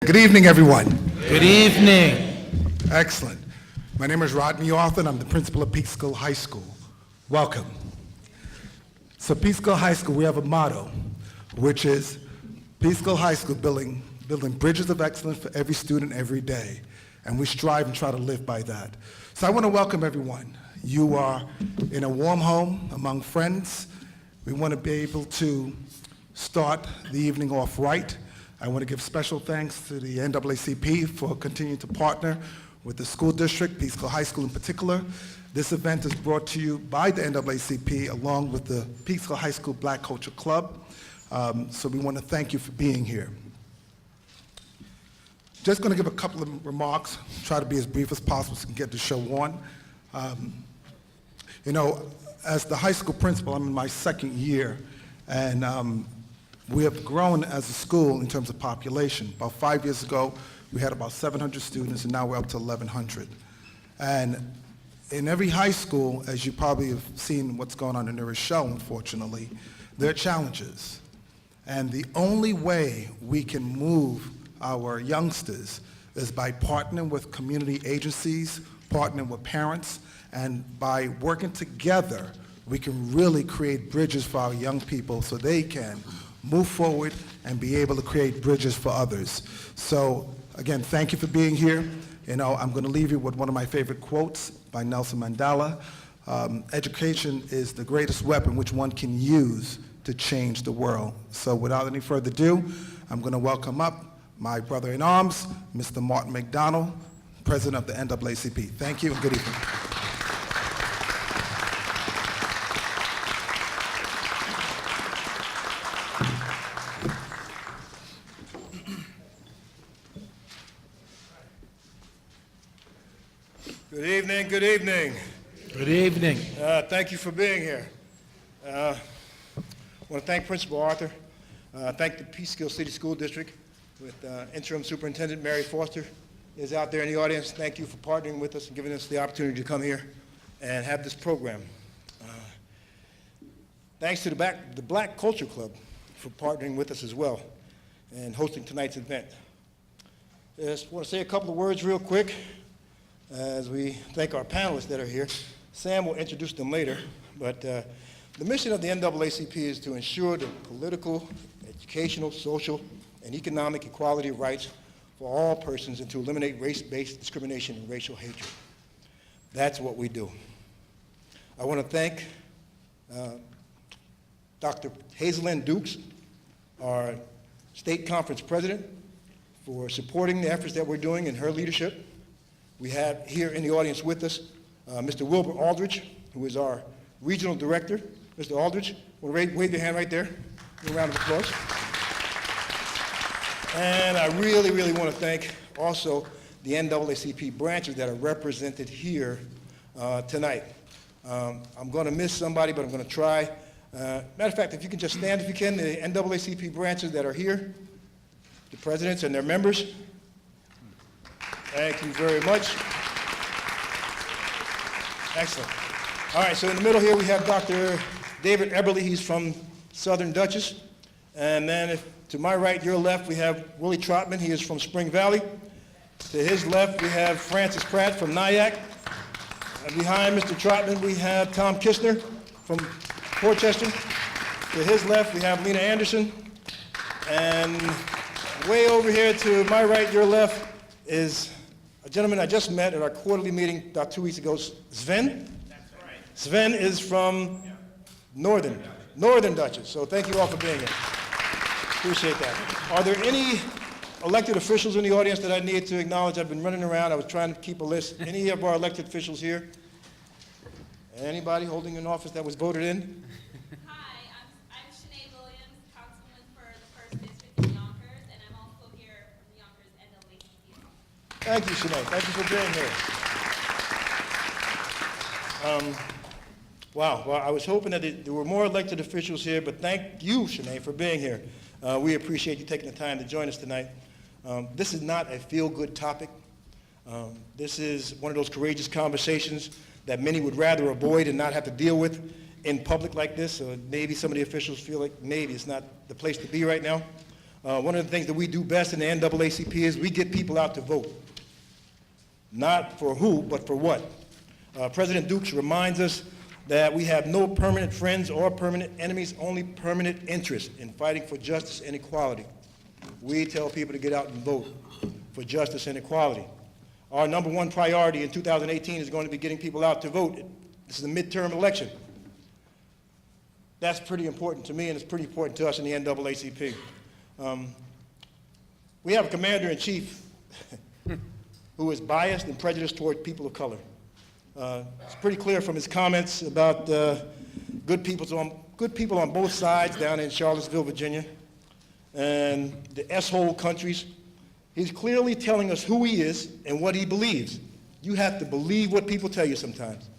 Good evening, everyone. Good evening. Excellent. My name is Rodney Arthur, and I'm the principal of Peekskill High School. Welcome. So Peekskill High School, we have a motto, which is Peekskill High School building bridges of excellence for every student every day. And we strive and try to live by that. So I want to welcome everyone. You are in a warm home among friends. We want to be able to start the evening off right. I want to give special thanks to the NAACP for continuing to partner with the school district, Peekskill High School in particular. This event is brought to you by the NAACP along with the Peekskill High School Black Culture Club. So we want to thank you for being here. Just going to give a couple of remarks, try to be as brief as possible so we can get the show on. You know, as the high school principal, I'm in my second year, and we have grown as a school in terms of population. About 5 years ago, we had about 700 students, and now we're up to 1,100. And in every high school, as you probably have seen what's going on in their show, unfortunately, there are challenges. And the only way we can move our youngsters is by partnering with community agencies, partnering with parents, and by working together, we can really create bridges for our young people so they can move forward and be able to create bridges for others. So again, thank you for being here. You know, I'm going to leave you with one of my favorite quotes by Nelson Mandela. Education is the greatest weapon which one can use to change the world. So without any further ado, I'm going to welcome up my brother-in-arms, Mr. Martin McDonald, President of the NAACP. Thank you and good evening. Good evening, good evening. Good evening. Thank you for being here. I want to thank Principal Arthur, thank the Peekskill City School District with Interim Superintendent Mary Foster is out there in the audience. Thank you for partnering with us and giving us the opportunity to come here and have this program. Thanks to the Black Culture Club for partnering with us as well and hosting tonight's event. I just want to say a couple of words real quick as we thank our panelists that are here. Sam will introduce them later, but the mission of the NAACP is to ensure the political, educational, social, and economic equality of rights for all persons and to eliminate race-based discrimination and racial hatred. That's what we do. I want to thank Dr. Hazelyn Dukes, our state conference president, for supporting the efforts that we're doing in her leadership. We have here in the audience with us Mr. Wilbur Aldridge, who is our regional director. Mr. Aldridge, wave your hand right there. A round of applause. And I really, really want to thank also the NAACP branches that are represented here tonight. I'm going to miss somebody, but I'm going to try. Matter of fact, if you can just stand if you can, the NAACP branches that are here, the presidents and their members. Thank you very much. Excellent. All right, so in the middle here we have Dr. David Eberly. He's from Southern Dutchess. And then to my right, your left, we have Willie Trotman. He is from Spring Valley. To his left, we have Francis Pratt from NYAC. And behind Mr. Trotman, we have Tom Kistner from Portchester. To his left, we have Lena Anderson. And way over here to my right, your left, is a gentleman I just met at our quarterly meeting about 2 weeks ago, Sven. That's right. Sven is from Northern Dutchess. So thank you all for being here. Appreciate that. Are there any elected officials in the audience that I need to acknowledge? I've been running around. I was trying to keep a list. Any of our elected officials here? Anybody holding an office that was voted in? Hi, I'm Sinead Williams, Councilwoman for the 1st District in Yonkers, and I'm also here from the Yonkers NAACP. Thank you, Sinead. Thank you for being here. Wow, well, I was hoping that there were more elected officials here, but thank you, Sinead, for being here. We appreciate you taking the time to join us tonight. This is not a feel-good topic. This is one of those courageous conversations that many would rather avoid and not have to deal with in public like this. So maybe some of the officials feel like maybe it's not the place to be right now. One of the things that we do best in the NAACP is we get people out to vote. Not for who, but for what. President Dukes reminds us that we have no permanent friends or permanent enemies, only permanent interest in fighting for justice and equality. We tell people to get out and vote for justice and equality. Our number one priority in 2018 is going to be getting people out to vote. This is a midterm election. That's pretty important to me, and it's pretty important to us in the NAACP. We have a commander-in-chief who is biased and prejudiced toward people of color. It's pretty clear from his comments about good people on both sides down in Charlottesville, Virginia, and the S-hole countries. He's clearly telling us who he is and what he believes. You have to believe what people tell you sometimes.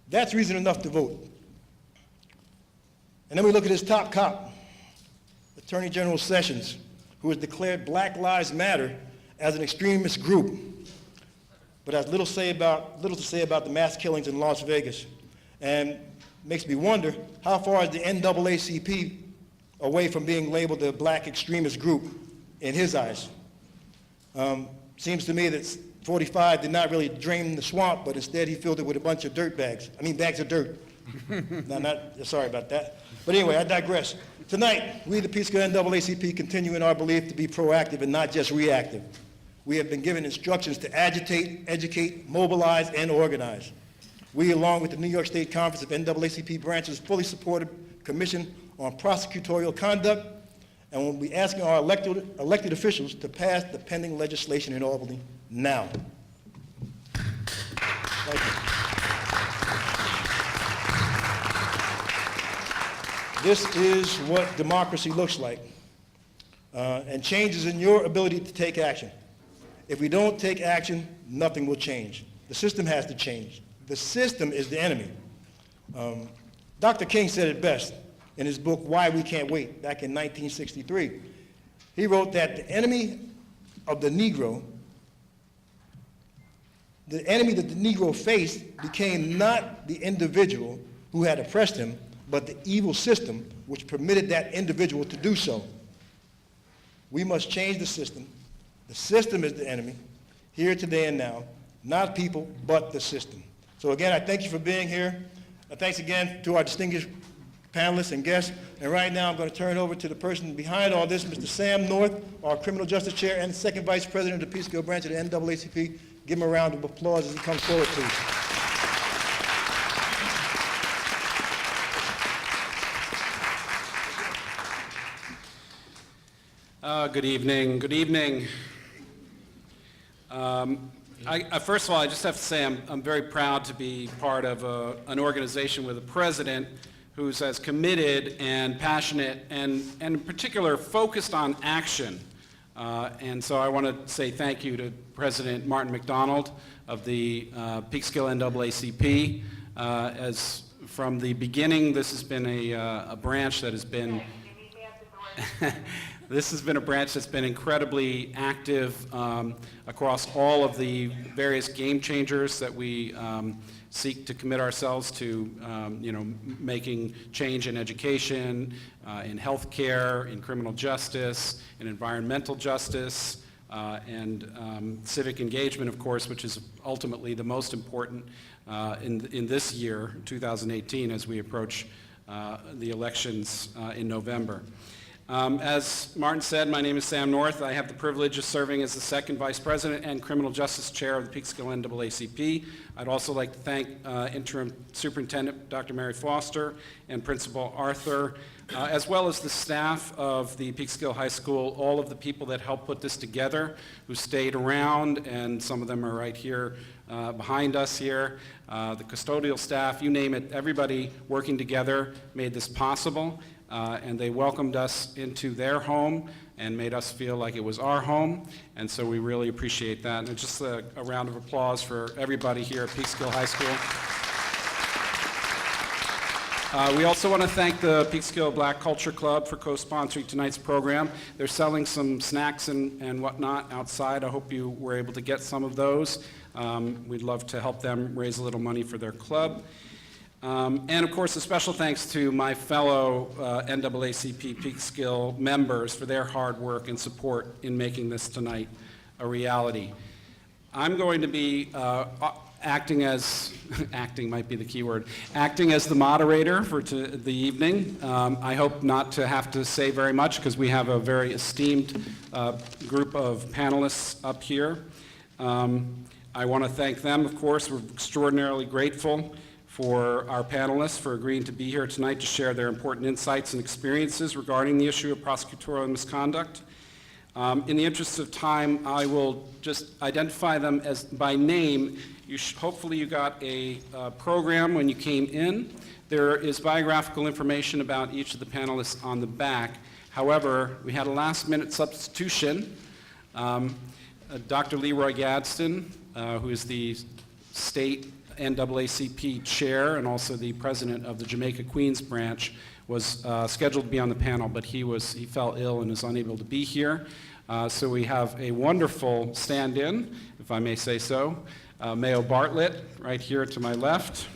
That's reason enough to vote. And then we look at his top cop, Attorney General Sessions, who has declared Black Lives Matter as an extremist group, but has little to say about the mass killings in Las Vegas. And makes me wonder, how far is the NAACP away from being labeled a black extremist group in his eyes? Seems to me that 45 did not really drain the swamp, but instead he filled it with a bunch of bags of dirt. Sorry about that. But anyway, I digress. Tonight, we, the Peekskill NAACP, continue in our belief to be proactive and not just reactive. We have been given instructions to agitate, educate, mobilize, and organize. We, along with the New York State Conference of NAACP branches, fully support a commission on prosecutorial conduct, and we'll be asking our elected officials to pass the pending legislation in Albany now. Thank you. This is what democracy looks like, and changes in your ability to take action. If we don't take action, nothing will change. The system has to change. The system is the enemy. Dr. King said it best in his book, Why We Can't Wait, back in 1963. He wrote that the enemy of the Negro, the enemy that the Negro faced became not the individual who had oppressed him, but the evil system which permitted that individual to do so. We must change the system. The system is the enemy, here, today, and now, not people, but the system. So again, I thank you for being here. Thanks again to our distinguished panelists and guests. And right now, I'm going to turn it over to the person behind all this, Mr. Sam North, our Criminal Justice Chair and second Vice President of the Peekskill branch of the NAACP. Give him a round of applause as he comes forward, please. Good evening. Good evening. First of all, I just have to say I'm very proud to be part of an organization with a president who's as committed and passionate and in particular focused on action. And so I want to say thank you to President Martin McDonald of the Peekskill NAACP. As from the beginning, this has been a branch that has been This has been a branch that's been incredibly active across all of the various game changers that we seek to commit ourselves to, making change in education, in healthcare, in criminal justice, in environmental justice, and civic engagement, of course, which is ultimately the most important in this year, 2018, as we approach the elections in November. As Martin said, my name is Sam North. I have the privilege of serving as the second Vice President and Criminal Justice Chair of the Peekskill NAACP. I'd also like to thank Interim Superintendent Dr. Mary Foster and Principal Arthur, as well as the staff of the Peekskill High School, all of the people that helped put this together, who stayed around, and some of them are right here behind us here, the custodial staff, you name it, everybody working together made this possible. And they welcomed us into their home and made us feel like it was our home, and so we really appreciate that. And just a round of applause for everybody here at Peekskill High School. We also want to thank the Peekskill Black Culture Club for co-sponsoring tonight's program. They're selling some snacks and whatnot outside. I hope you were able to get some of those. We'd love to help them raise a little money for their club. And of course, a special thanks to my fellow NAACP Peekskill members for their hard work and support in making this tonight a reality. I'm going to be acting as, acting might be the key word, acting as the moderator for the evening. I hope not to have to say very much because we have a very esteemed group of panelists up here. I want to thank them, of course. We're extraordinarily grateful for our panelists for agreeing to be here tonight to share their important insights and experiences regarding the issue of prosecutorial misconduct. In the interest of time, I will just identify them as by name. Hopefully you got a program when you came in. There is biographical information about each of the panelists on the back. However, we had a last-minute substitution. Dr. Leroy Gadsden, who is the state NAACP chair and also the president of the Jamaica Queens branch, was scheduled to be on the panel, but he fell ill and is unable to be here. So we have a wonderful stand-in, if I may say so, Mayo Bartlett, right here to my left.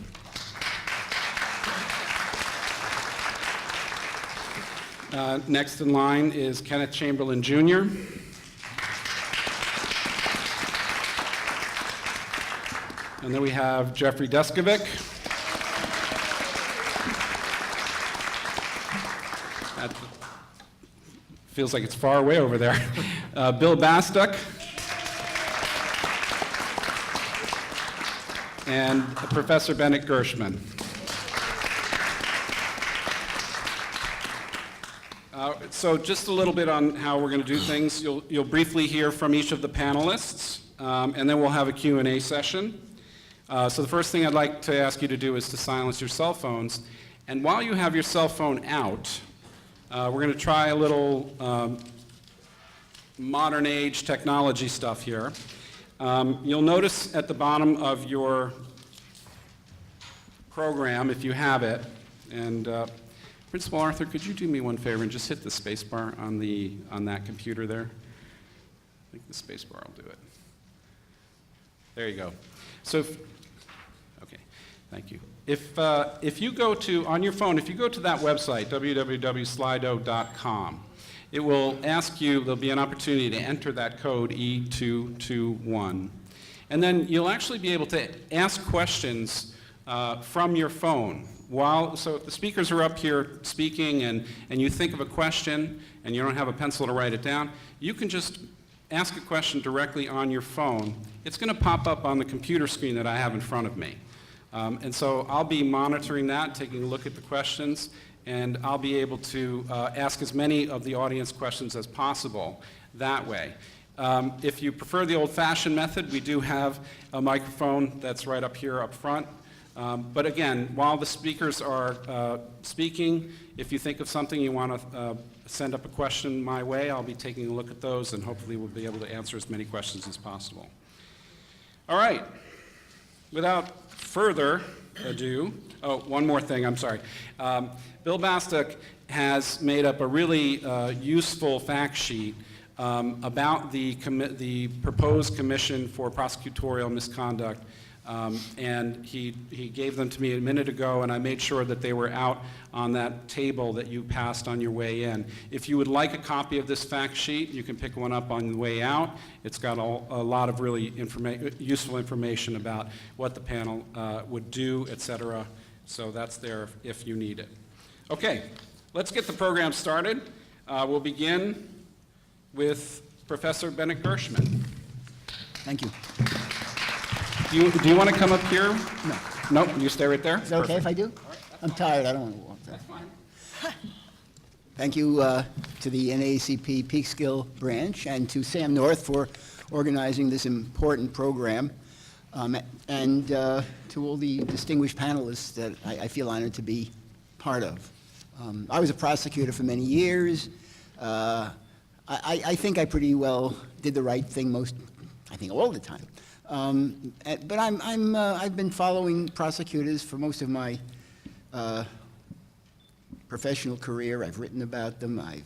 Next in line is Kenneth Chamberlain Jr. And then we have Jeffrey Deskovic. That feels like it's far away over there. Bill Bastuck. And Professor Bennett Gershman. So just a little bit on how we're going to do things. You'll briefly hear from each of the panelists, and then we'll have a Q&A session. So the first thing I'd like to ask you to do is to silence your cell phones. And while you have your cell phone out, we're going to try a little modern age technology stuff here. You'll notice at the bottom of your program, if you have it, and Principal Arthur, could you do me one favor and just hit the space bar on that computer there? I think the space bar will do it. There you go. So, okay, thank you. If you go to, on your phone, if you go to that website, www.slido.com, it will ask you, there'll be an opportunity to enter that code E221. And then you'll actually be able to ask questions from your phone. So if the speakers are up here speaking and you think of a question and you don't have a pencil to write it down, you can just ask a question directly on your phone. It's going to pop up on the computer screen that I have in front of me. And so I'll be monitoring that, taking a look at the questions, and I'll be able to ask as many of the audience questions as possible that way. If you prefer the old-fashioned method, we do have a microphone that's right up here up front. But again, while the speakers are speaking, if you think of something you want to send up a question my way, I'll be taking a look at those, and hopefully we'll be able to answer as many questions as possible. All right. Without further ado, oh, one more thing, I'm sorry. Bill Bastuck has made up a really useful fact sheet about the proposed Commission for Prosecutorial Misconduct. And he gave them to me a minute ago, and I made sure that they were out on that table that you passed on your way in. If you would like a copy of this fact sheet, you can pick one up on the way out. It's got a lot of really useful information about what the panel would do, etc. So that's there if you need it. Okay, let's get the program started. We'll begin with Professor Bennett Gershman. Thank you. Do you want to come up here? No. No, you stay right there? Is that okay if I do? I'm tired. I don't want to walk there. That's fine. Thank you to the NAACP Peekskill branch and to Sam North for organizing this important program, and to all the distinguished panelists that I feel honored to be part of. I was a prosecutor for many years. I think I pretty well did the right thing I think all the time. But I've been following prosecutors for most of my professional career. I've written about them. I've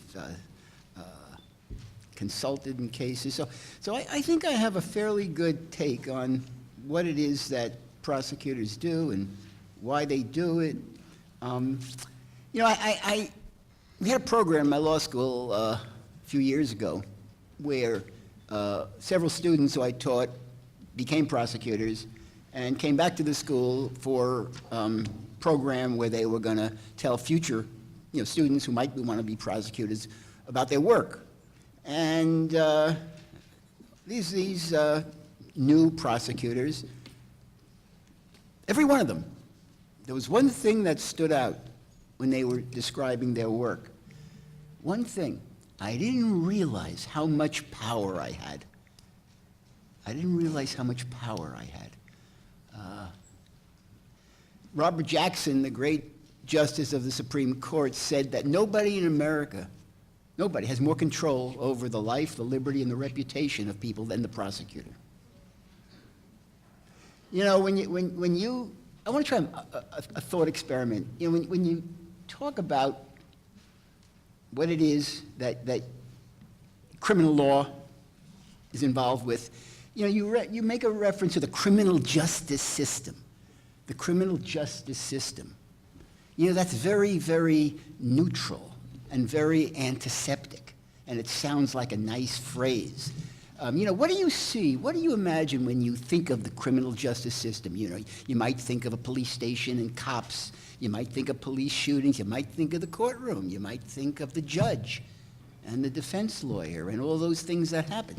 consulted in cases. So I think I have a fairly good take on what it is that prosecutors do and why they do it. You know, we had a program in my law school a few years ago where several students who I taught became prosecutors and came back to the school for program where they were going to tell future, students who might want to be prosecutors about their work. And these new prosecutors, every one of them, there was one thing that stood out when they were describing their work. One thing, I didn't realize how much power I had. I didn't realize how much power I had. Robert Jackson, the great justice of the Supreme Court, said that nobody in America, nobody has more control over the life, the liberty, and the reputation of people than the prosecutor. You know, when you I want to try a thought experiment. You know, when you talk about what it is that criminal law is involved with, you make a reference to the criminal justice system. The criminal justice system. That's very, very neutral and very antiseptic, and it sounds like a nice phrase. What do you see? What do you imagine when you think of the criminal justice system? You might think of a police station and cops. You might think of police shootings. You might think of the courtroom. You might think of the judge and the defense lawyer and all those things that happen.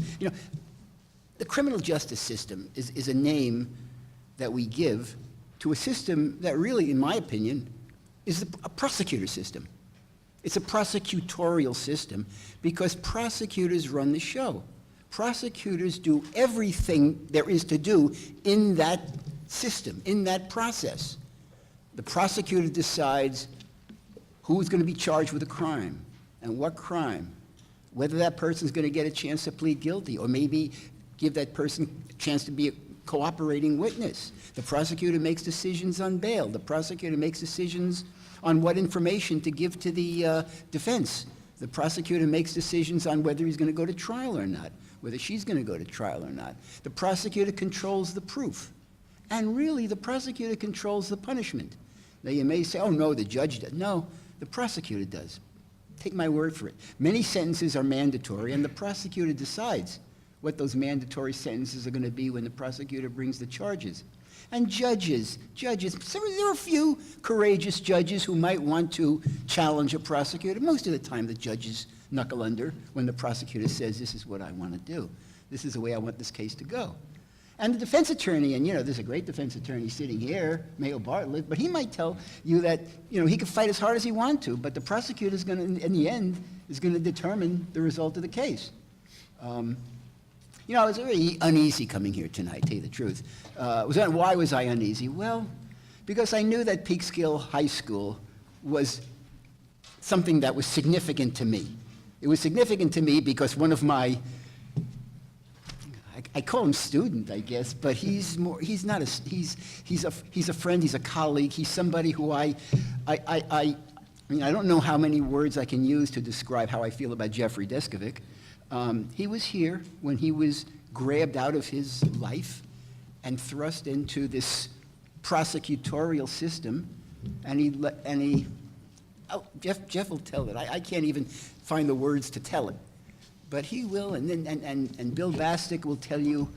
The criminal justice system is a name that we give to a system that really, in my opinion, is a prosecutor system. It's a prosecutorial system because prosecutors run the show. Prosecutors do everything there is to do in that system, in that process. The prosecutor decides who's going to be charged with a crime and what crime, whether that person's going to get a chance to plead guilty or maybe give that person a chance to be a cooperating witness. The prosecutor makes decisions on bail. The prosecutor makes decisions on what information to give to the defense. The prosecutor makes decisions on whether he's going to go to trial or not, whether she's going to go to trial or not. The prosecutor controls the proof. And really, the prosecutor controls the punishment. Now, you may say, oh, no, the judge does. No, the prosecutor does. Take my word for it. Many sentences are mandatory, and the prosecutor decides what those mandatory sentences are going to be when the prosecutor brings the charges. And judges, so there are a few courageous judges who might want to challenge a prosecutor. Most of the time, the judges knuckle under when the prosecutor says, this is what I want to do. This is the way I want this case to go. And the defense attorney, and there's a great defense attorney sitting here, Mayo Bartlett, but he might tell you that, he can fight as hard as he wants to, but the prosecutor is going to, in the end, is going to determine the result of the case. I was very uneasy coming here tonight, to tell you the truth. Why was I uneasy? Well, because I knew that Peekskill High School was something that was significant to me. It was significant to me because one of my, I call him student, I guess, but he's a friend, he's a colleague, he's somebody who I don't know how many words I can use to describe how I feel about Jeffrey Deskovic. He was here when he was grabbed out of his life and thrust into this prosecutorial system, and Jeff will tell it. I can't even find the words to tell it, but he will, and Bill Bastick will tell you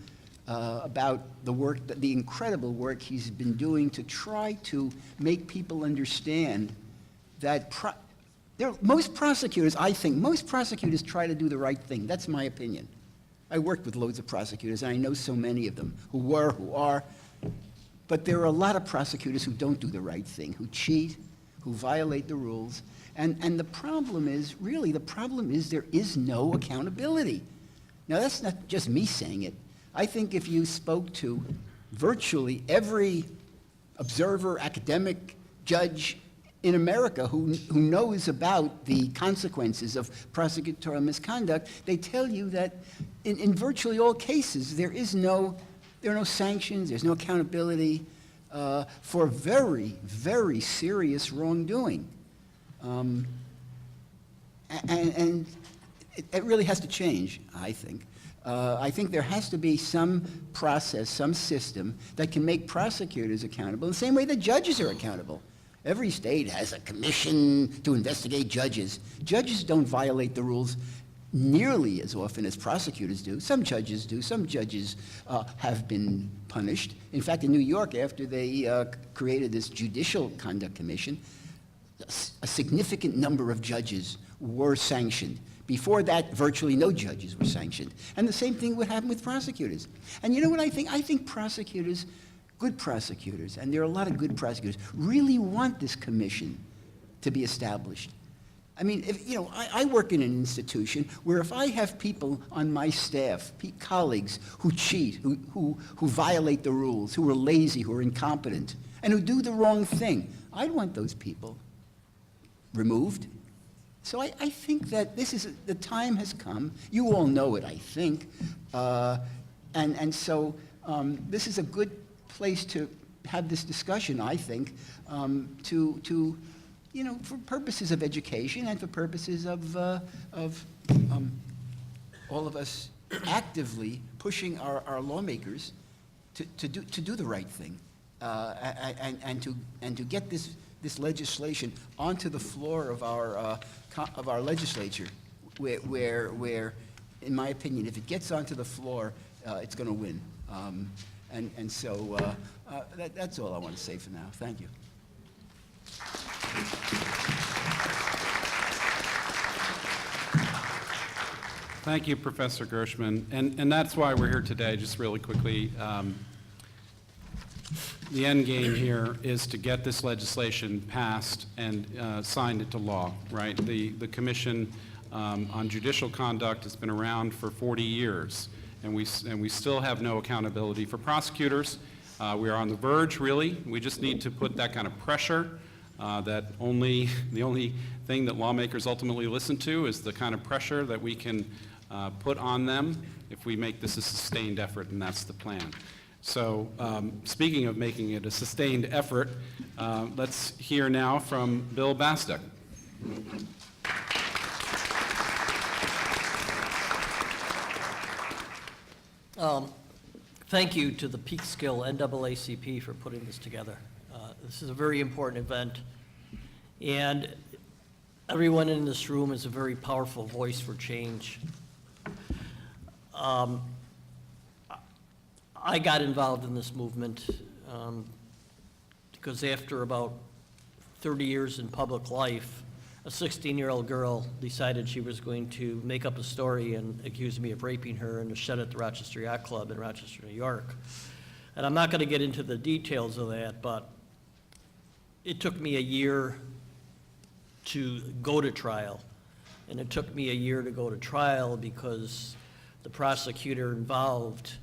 about the work, the incredible work he's been doing to try to make people understand that most prosecutors, I think, most prosecutors try to do the right thing. That's my opinion. I worked with loads of prosecutors, and I know so many of them who were, who are. But there are a lot of prosecutors who don't do the right thing, who cheat, who violate the rules. And the problem is, really, the problem is there is no accountability. Now, that's not just me saying it. I think if you spoke to virtually every observer, academic, judge in America who knows about the consequences of prosecutorial misconduct, they tell you that in virtually all cases, there are no sanctions, there's no accountability for very, very serious wrongdoing. And it really has to change, I think. I think there has to be some process, some system that can make prosecutors accountable the same way that judges are accountable. Every state has a commission to investigate judges. Judges don't violate the rules nearly as often as prosecutors do. Some judges do. Some judges have been punished. In fact, in New York, after they created this Judicial Conduct Commission, a significant number of judges were sanctioned. Before that, virtually no judges were sanctioned. And the same thing would happen with prosecutors. And you know what I think? I think prosecutors, good prosecutors, and there are a lot of good prosecutors, really want this commission to be established. I mean, I work in an institution where if I have people on my staff, colleagues who cheat, who violate the rules, who are lazy, who are incompetent, and who do the wrong thing, I'd want those people removed. So I think that the time has come. You all know it, I think. And so this is a good place to have this discussion, I think, for purposes of education and for purposes of all of us actively pushing our lawmakers to do the right thing and to get this legislation onto the floor of our legislature, where, in my opinion, if it gets onto the floor, it's going to win. So that's all I want to say for now. Thank you. Thank you, Professor Gershman. And that's why we're here today, just really quickly. The end game here is to get this legislation passed and signed into law, right? The Commission on Judicial Conduct has been around for 40 years, and we still have no accountability for prosecutors. We are on the verge, really. We just need to put that kind of pressure that the only thing that lawmakers ultimately listen to is the kind of pressure that we can put on them if we make this a sustained effort, and that's the plan. So speaking of making it a sustained effort, let's hear now from Bill Bastek. Thank you to the Peekskill NAACP for putting this together. This is a very important event, and everyone in this room is a very powerful voice for change. I got involved in this movement because after about 30 years in public life, a 16-year-old girl decided she was going to make up a story and accuse me of raping her in a shed at the Rochester Yacht Club in Rochester, New York. And I'm not going to get into the details of that, but it took me a year to go to trial. And it took me a year to go to trial because the prosecutor involved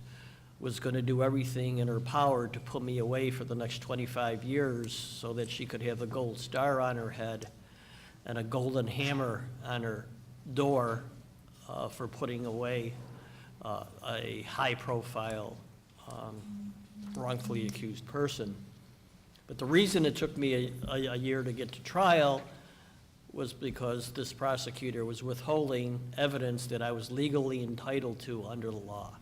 was going to do everything in her power to put me away for the next 25 years so that she could have a gold star on her head and a golden hammer on her door for putting away a high-profile, wrongfully accused person. But the reason it took me a year to get to trial was because this prosecutor was withholding evidence that I was legally entitled to under the law.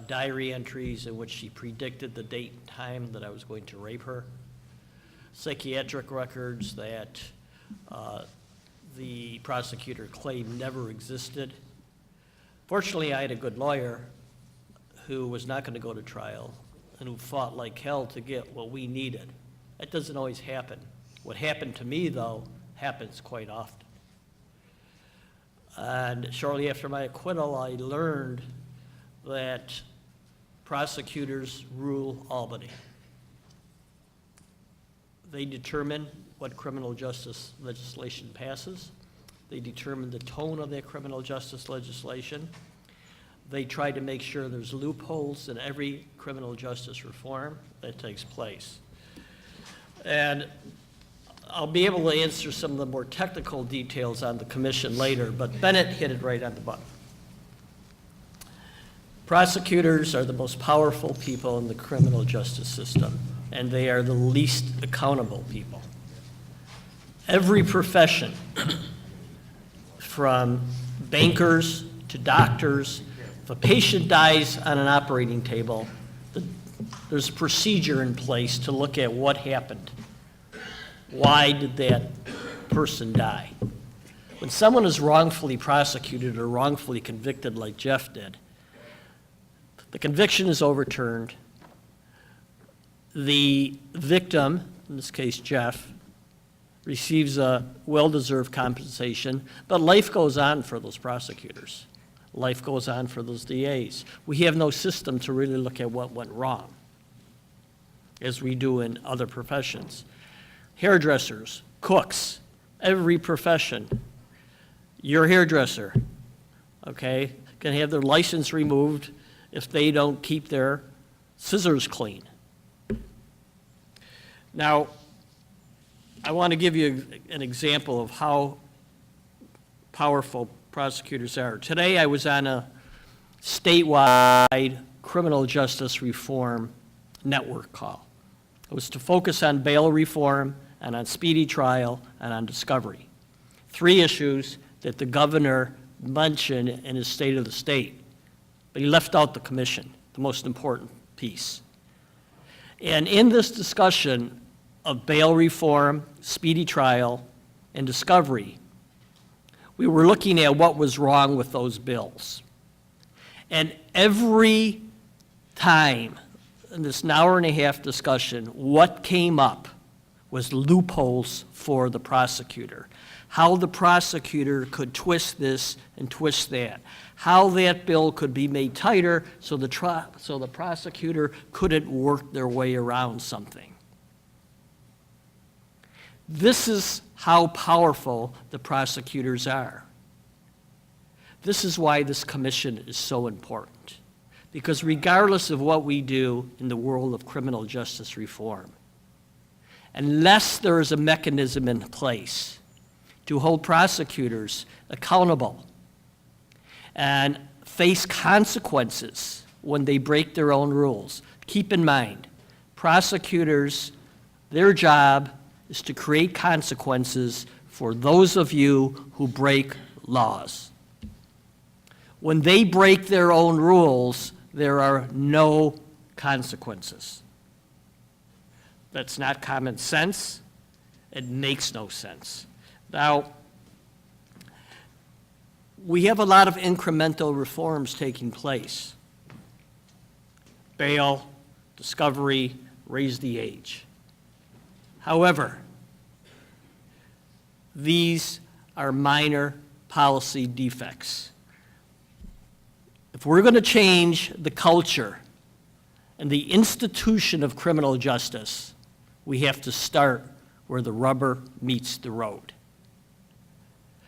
Diary entries in which she predicted the date and time that I was going to rape her, psychiatric records that the prosecutor claimed never existed. Fortunately, I had a good lawyer who was not going to go to trial and who fought like hell to get what we needed. That doesn't always happen. What happened to me, though, happens quite often. And shortly after my acquittal, I learned that prosecutors rule Albany. They determine what criminal justice legislation passes. They determine the tone of that criminal justice legislation. They try to make sure there's loopholes in every criminal justice reform that takes place. And I'll be able to answer some of the more technical details on the commission later, but Bennett hit it right on the button. Prosecutors are the most powerful people in the criminal justice system, and they are the least accountable people. Every profession, from bankers to doctors. If a patient dies on an operating table, there's a procedure in place to look at what happened. Why did that person die? When someone is wrongfully prosecuted or wrongfully convicted like Jeff did, the conviction is overturned. The victim, in this case Jeff, receives a well-deserved compensation, but life goes on for those prosecutors. Life goes on for those DAs. We have no system to really look at what went wrong, as we do in other professions. Hairdressers, cooks, every profession. Your hairdresser, okay, can have their license removed if they don't keep their scissors clean. Now, I want to give you an example of how powerful prosecutors are. Today, I was on a statewide criminal justice reform network call. It was to focus on bail reform and on speedy trial and on discovery. 3 issues that the governor mentioned in his State of the State, but he left out the commission, the most important piece. And in this discussion of bail reform, speedy trial, and discovery, we were looking at what was wrong with those bills. And every time in this hour-and-a-half discussion, what came up was loopholes for the prosecutor. How the prosecutor could twist this and twist that. How that bill could be made tighter so the prosecutor couldn't work their way around something. This is how powerful the prosecutors are. This is why this commission is so important. Because regardless of what we do in the world of criminal justice reform, unless there is a mechanism in place to hold prosecutors accountable and face consequences when they break their own rules. Keep in mind, prosecutors, their job is to create consequences for those of you who break laws. When they break their own rules, there are no consequences. That's not common sense. It makes no sense. Now, we have a lot of incremental reforms taking place. Bail, discovery, raise the age. However, these are minor policy defects. If we're going to change the culture and the institution of criminal justice, we have to start where the rubber meets the road.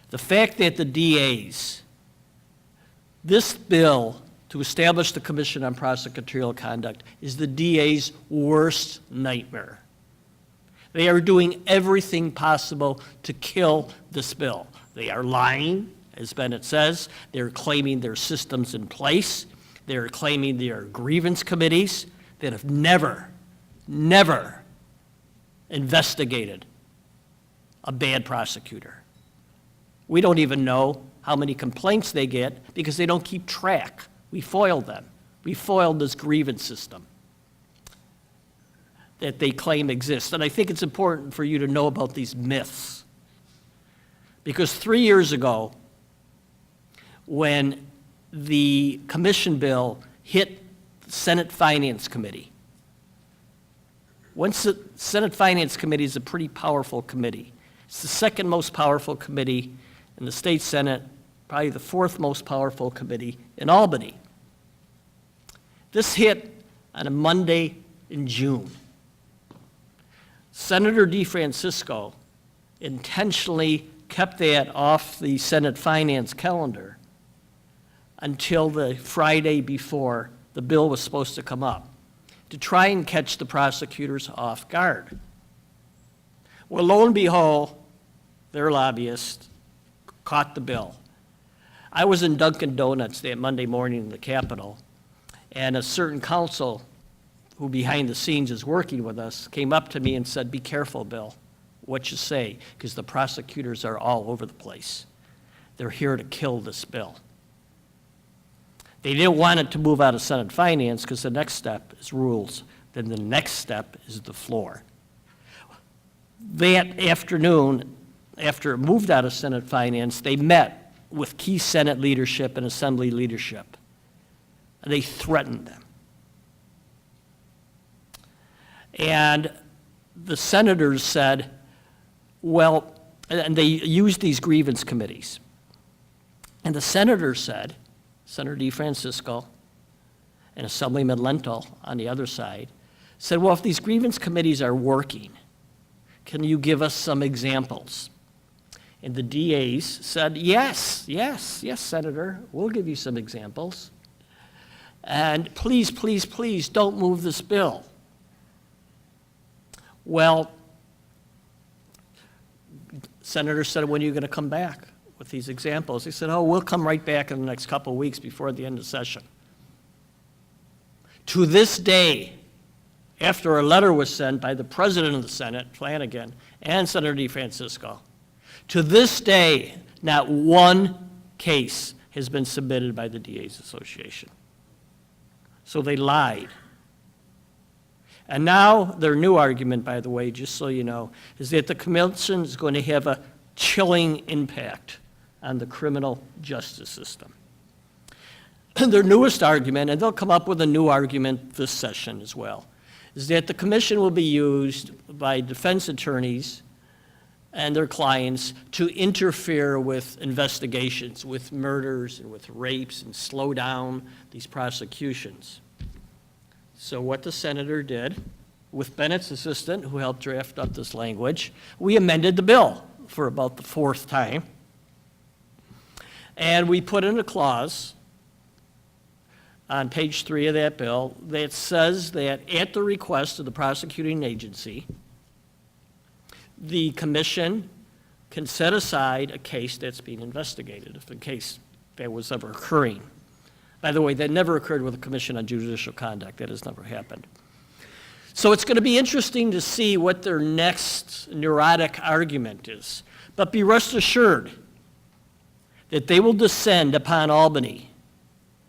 The fact that the DAs, this bill to establish the Commission on Prosecutorial Conduct is the DA's worst nightmare. They are doing everything possible to kill this bill. They are lying, as Bennett says. They're claiming there are systems in place. They're claiming there are grievance committees that have never investigated a bad prosecutor. We don't even know how many complaints they get because they don't keep track. We foiled them. We foiled this grievance system that they claim exists. And I think it's important for you to know about these myths. Because 3 years ago, when the commission bill hit the Senate Finance Committee, once the Senate Finance Committee is a pretty powerful committee. It's the second most powerful committee in the state Senate, probably the 4th most powerful committee in Albany. This hit on a Monday in June. Senator DeFrancisco intentionally kept that off the Senate Finance calendar until the Friday before the bill was supposed to come up, to try and catch the prosecutors off guard. Well, lo and behold, their lobbyists caught the bill. I was in Dunkin' Donuts that Monday morning in the Capitol, and a certain counsel who behind the scenes is working with us came up to me and said, "Be careful, Bill, what you say, because the prosecutors are all over the place. They're here to kill this bill." They didn't want it to move out of Senate Finance because the next step is rules. Then the next step is the floor. That afternoon, after it moved out of Senate Finance, they met with key Senate leadership and Assembly leadership. And they threatened them. And the senators said, well, and they used these grievance committees. And the senators said, Senator DeFrancisco and Assemblyman Lentil on the other side, said, well, if these grievance committees are working, can you give us some examples? And the DAs said, yes, Senator, we'll give you some examples. And please, please, please don't move this bill. Well, Senator said, when are you going to come back with these examples? He said, oh, we'll come right back in the next couple of weeks before the end of session. To this day, after a letter was sent by the President of the Senate, Flanagan, and Senator DeFrancisco, to this day, not one case has been submitted by the DA's Association. So they lied. And now their new argument, by the way, just so you know, is that the commission is going to have a chilling impact on the criminal justice system. Their newest argument, and they'll come up with a new argument this session as well, is that the commission will be used by defense attorneys and their clients to interfere with investigations, with murders and with rapes, and slow down these prosecutions. So what the senator did, with Bennett's assistant, who helped draft up this language, we amended the bill for about the fourth time. And we put in a clause on page 3 of that bill that says that at the request of the prosecuting agency, the commission can set aside a case that's being investigated, if the case that was ever occurring. By the way, that never occurred with the Commission on Judicial Conduct. That has never happened. So it's going to be interesting to see what their next neurotic argument is. But be rest assured that they will descend upon Albany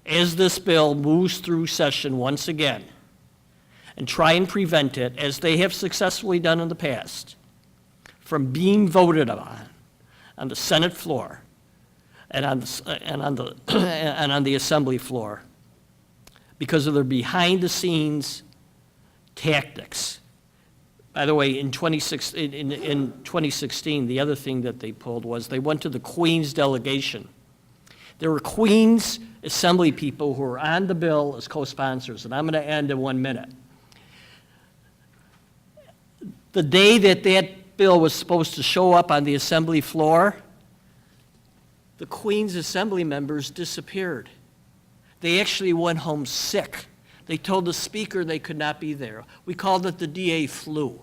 as this bill moves through session once again and try and prevent it, as they have successfully done in the past, from being voted on the Senate floor and on the Assembly floor because of their behind-the-scenes tactics. By the way, in 2016, the other thing that they pulled was they went to the Queen's delegation. There were Queen's Assembly people who were on the bill as co-sponsors, and I'm going to end in 1 minute. The day that that bill was supposed to show up on the Assembly floor, the Queen's Assembly members disappeared. They actually went home sick. They told the Speaker they could not be there. We called it the DA flu.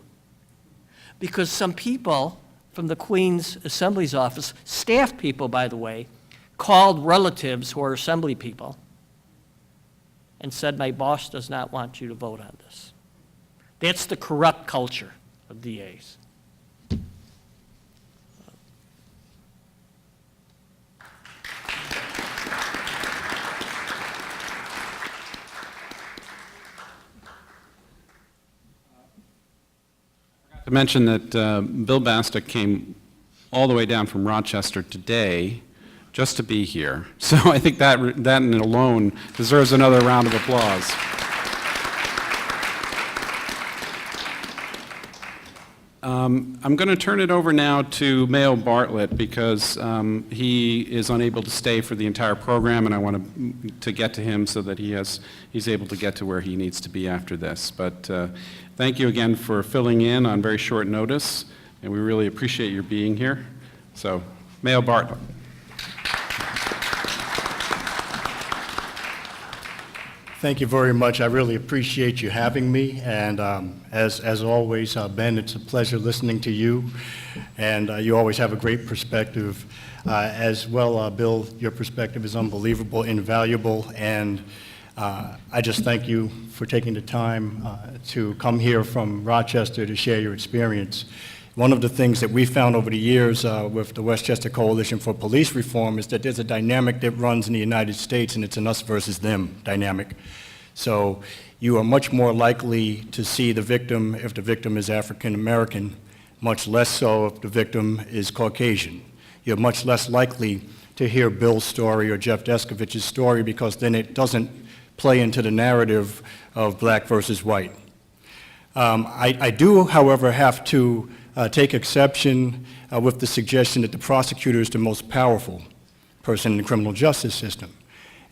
Because some people from the Queen's Assembly's office, staff people, by the way, called relatives who are Assembly people and said, my boss does not want you to vote on this. That's the corrupt culture of DAs. To mention that Bill Basta came all the way down from Rochester today just to be here. So I think that alone deserves another round of applause. I'm going to turn it over now to Mayo Bartlett because he is unable to stay for the entire program, and I want to get to him so that he's able to get to where he needs to be after this. But thank you again for filling in on very short notice, and we really appreciate your being here. So, Mayo Bartlett. Thank you very much. I really appreciate you having me, and as always, Ben, it's a pleasure listening to you, and you always have a great perspective. As well, Bill, your perspective is unbelievable, invaluable, and I just thank you for taking the time to come here from Rochester to share your experience One of the things that we found over the years with the Westchester Coalition for Police Reform is that there's a dynamic that runs in the United States, and it's an us versus them dynamic. So you are much more likely to see the victim if the victim is African American, much less so if the victim is Caucasian. You're much less likely to hear Bill's story or Jeff Deskovic's story, because then it doesn't play into the narrative of black versus white. I do, however, have to take exception with the suggestion that the prosecutor is the most powerful person in the criminal justice system.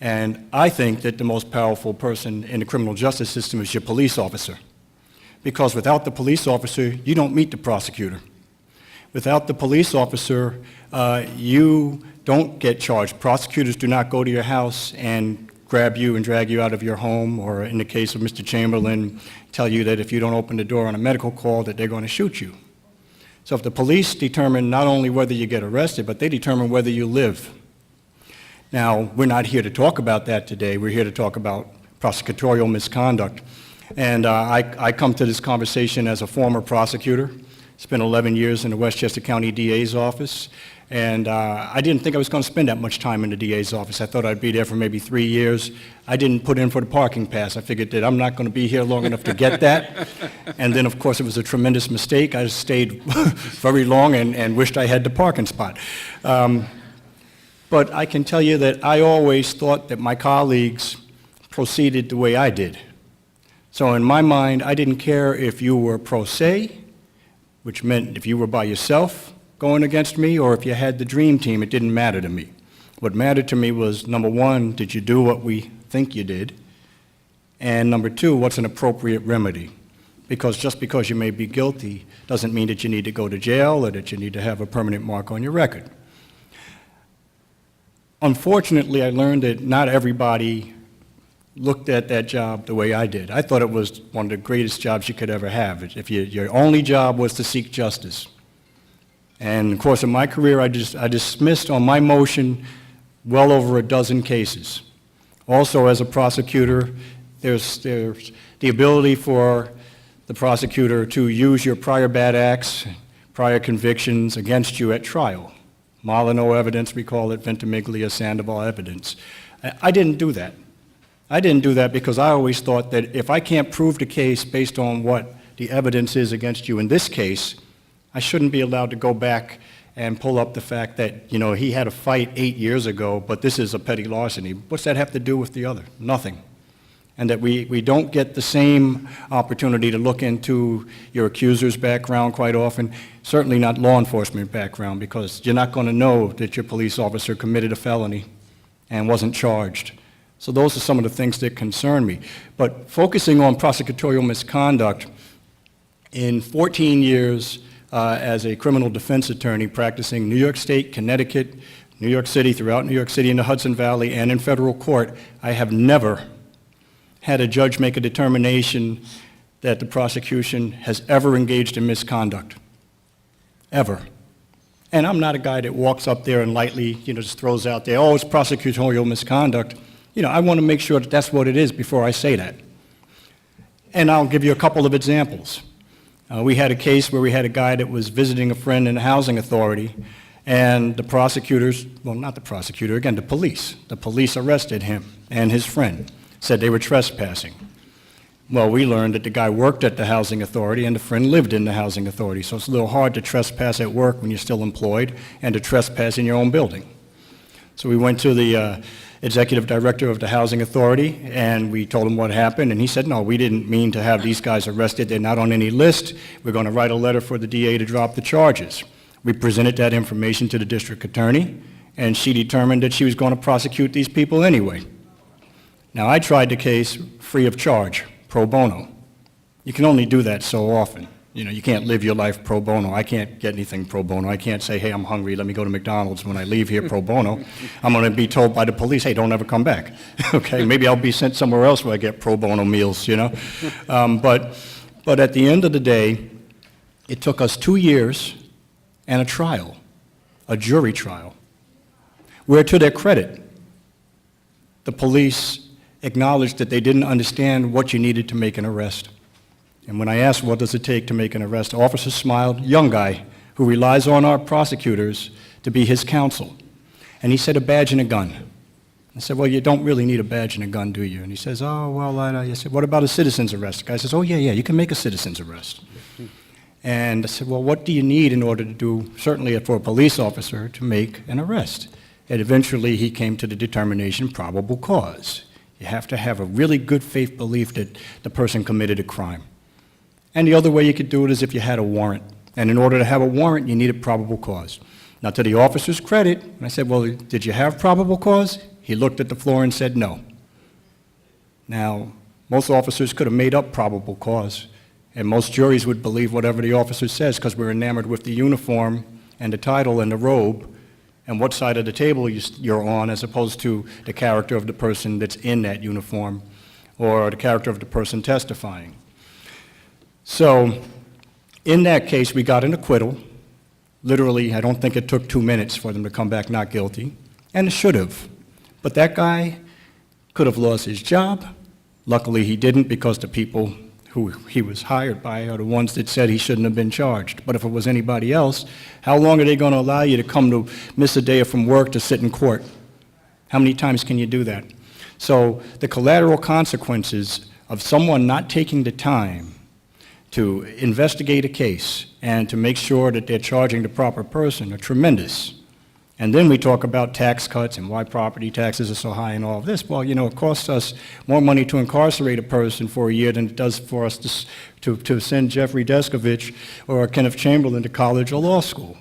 And I think that the most powerful person in the criminal justice system is your police officer. Because without the police officer, you don't meet the prosecutor. Without the police officer, you don't get charged. Prosecutors do not go to your house and grab you and drag you out of your home, or in the case of Mr. Chamberlain, tell you that if you don't open the door on a medical call that they're going to shoot you. So if the police determine not only whether you get arrested, but they determine whether you live. Now, we're not here to talk about that today. We're here to talk about prosecutorial misconduct. And I come to this conversation as a former prosecutor. Spent 11 years in the Westchester County DA's office. And I didn't think I was going to spend that much time in the DA's office. I thought I'd be there for maybe 3 years. I didn't put in for the parking pass. I figured that I'm not going to be here long enough to get that. And then, of course, it was a tremendous mistake. I stayed very long and wished I had the parking spot. But I can tell you that I always thought that my colleagues proceeded the way I did. So in my mind, I didn't care if you were pro se, which meant if you were by yourself going against me, or if you had the dream team, it didn't matter to me. What mattered to me was, number one, did you do what we think you did? And number two, what's an appropriate remedy? Because just because you may be guilty doesn't mean that you need to go to jail or that you need to have a permanent mark on your record. Unfortunately, I learned that not everybody looked at that job the way I did. I thought it was one of the greatest jobs you could ever have. If your only job was to seek justice. And in the course of my career, I dismissed on my motion well over a dozen cases. Also, as a prosecutor, there's the ability for the prosecutor to use your prior bad acts, prior convictions against you at trial. Molyneux evidence, we call it Ventimiglia Sandoval evidence. I didn't do that. I didn't do that because I always thought that if I can't prove the case based on what the evidence is against you in this case, I shouldn't be allowed to go back and pull up the fact that, you know, he had a fight 8 years ago, but this is a petty larceny. What's that have to do with the other? Nothing. And that we don't get the same opportunity to look into your accuser's background quite often, certainly not law enforcement background, because you're not going to know that your police officer committed a felony and wasn't charged. So those are some of the things that concern me. But focusing on prosecutorial misconduct, in 14 years as a criminal defense attorney practicing New York State, Connecticut, New York City, throughout New York City in the Hudson Valley, and in federal court, I have never had a judge make a determination that the prosecution has ever engaged in misconduct. Ever. And I'm not a guy that walks up there and lightly, just throws out there, oh, it's prosecutorial misconduct. I want to make sure that that's what it is before I say that. And I'll give you a couple of examples. We had a case where we had a guy that was visiting a friend in the housing authority, and the prosecutors, well, not the prosecutor, again, the police arrested him and his friend, said they were trespassing. Well, we learned that the guy worked at the housing authority and the friend lived in the housing authority, so it's a little hard to trespass at work when you're still employed and to trespass in your own building. So we went to the executive director of the housing authority and we told him what happened, and he said, no, we didn't mean to have these guys arrested. They're not on any list. We're going to write a letter for the DA to drop the charges. We presented that information to the district attorney, and she determined that she was going to prosecute these people anyway. Now, I tried the case free of charge, pro bono. You can only do that so often. You can't live your life pro bono. I can't get anything pro bono. I can't say, hey, I'm hungry, let me go to McDonald's when I leave here pro bono. I'm going to be told by the police, hey, don't ever come back. Okay, maybe I'll be sent somewhere else where I get pro bono meals, But at the end of the day, it took us 2 years and a trial, a jury trial, where to their credit, the police acknowledged that they didn't understand what you needed to make an arrest. And when I asked, what does it take to make an arrest, the officer smiled, young guy, who relies on our prosecutors to be his counsel. And he said, a badge and a gun. I said, well, you don't really need a badge and a gun, do you? And he says, oh, well, I said, what about a citizen's arrest? The guy says, oh, yeah, you can make a citizen's arrest. And I said, well, what do you need in order to do, certainly for a police officer, to make an arrest? And eventually he came to the determination, probable cause. You have to have a really good faith belief that the person committed a crime. And the other way you could do it is if you had a warrant. And in order to have a warrant, you needed probable cause. Now, to the officer's credit, I said, well, did you have probable cause? He looked at the floor and said no. Now, most officers could have made up probable cause, and most juries would believe whatever the officer says because we're enamored with the uniform and the title and the robe and what side of the table you're on, as opposed to the character of the person that's in that uniform or the character of the person testifying. So in that case, we got an acquittal. Literally, I don't think it took 2 minutes for them to come back not guilty, and it should have. But that guy could have lost his job. Luckily, he didn't, because the people who he was hired by are the ones that said he shouldn't have been charged. But if it was anybody else, how long are they going to allow you to come to miss a day from work to sit in court? How many times can you do that? So the collateral consequences of someone not taking the time to investigate a case and to make sure that they're charging the proper person are tremendous. And then we talk about tax cuts and why property taxes are so high and all of this. Well, you know, it costs us more money to incarcerate a person for a year than it does for us to send Jeffrey Deskovic or Kenneth Chamberlain to college or law school.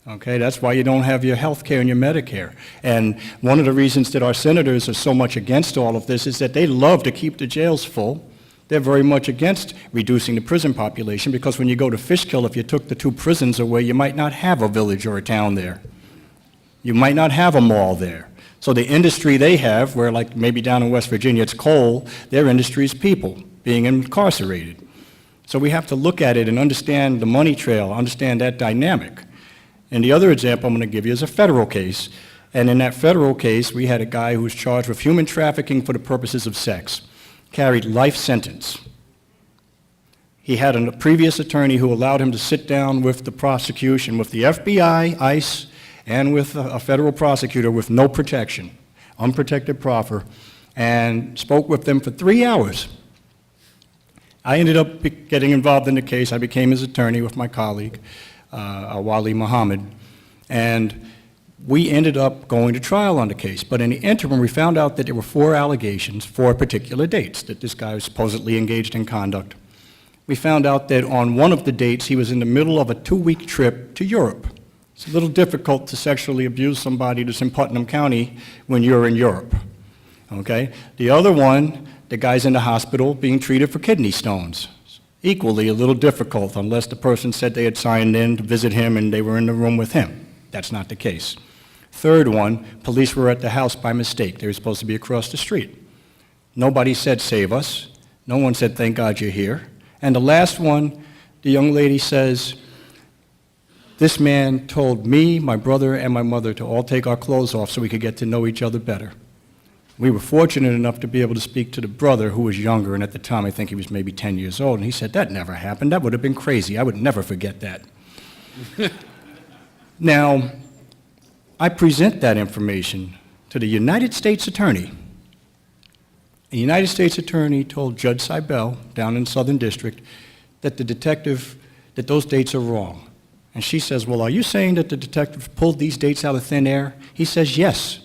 Okay, that's why you don't have your health care and your Medicare. And one of the reasons that our senators are so much against all of this is that they love to keep the jails full. They're very much against reducing the prison population, because when you go to Fishkill, if you took the 2 prisons away, you might not have a village or a town there. You might not have a mall there. So the industry they have, where like maybe down in West Virginia it's coal, their industry is people being incarcerated. So we have to look at it and understand the money trail, understand that dynamic. And the other example I'm going to give you is a federal case. And in that federal case, we had a guy who was charged with human trafficking for the purposes of sex, carried life sentence. He had a previous attorney who allowed him to sit down with the prosecution, with the FBI, ICE, and with a federal prosecutor with no protection, unprotected proffer, and spoke with them for 3 hours. I ended up getting involved in the case. I became his attorney with my colleague, Wali Muhammad, and we ended up going to trial on the case. But in the interim, we found out that there were 4 allegations, 4 particular dates, that this guy was supposedly engaged in conduct. We found out that on one of the dates, he was in the middle of a 2-week trip to Europe. It's a little difficult to sexually abuse somebody that's in Putnam County when you're in Europe, okay? The other one, the guy's in the hospital being treated for kidney stones. Equally a little difficult, unless the person said they had signed in to visit him and they were in the room with him. That's not the case. Third one, police were at the house by mistake. They were supposed to be across the street. Nobody said, save us. No one said, thank God you're here. And the last one, the young lady says, this man told me, my brother, and my mother to all take our clothes off so we could get to know each other better. We were fortunate enough to be able to speak to the brother, who was younger, and at the time I think he was maybe 10 years old, and he said, that never happened. That would have been crazy. I would never forget that. Now, I present that information to the United States Attorney. The United States Attorney told Judge Seibel down in Southern District that that those dates are wrong. And she says, well, are you saying that the detective pulled these dates out of thin air? He says, yes.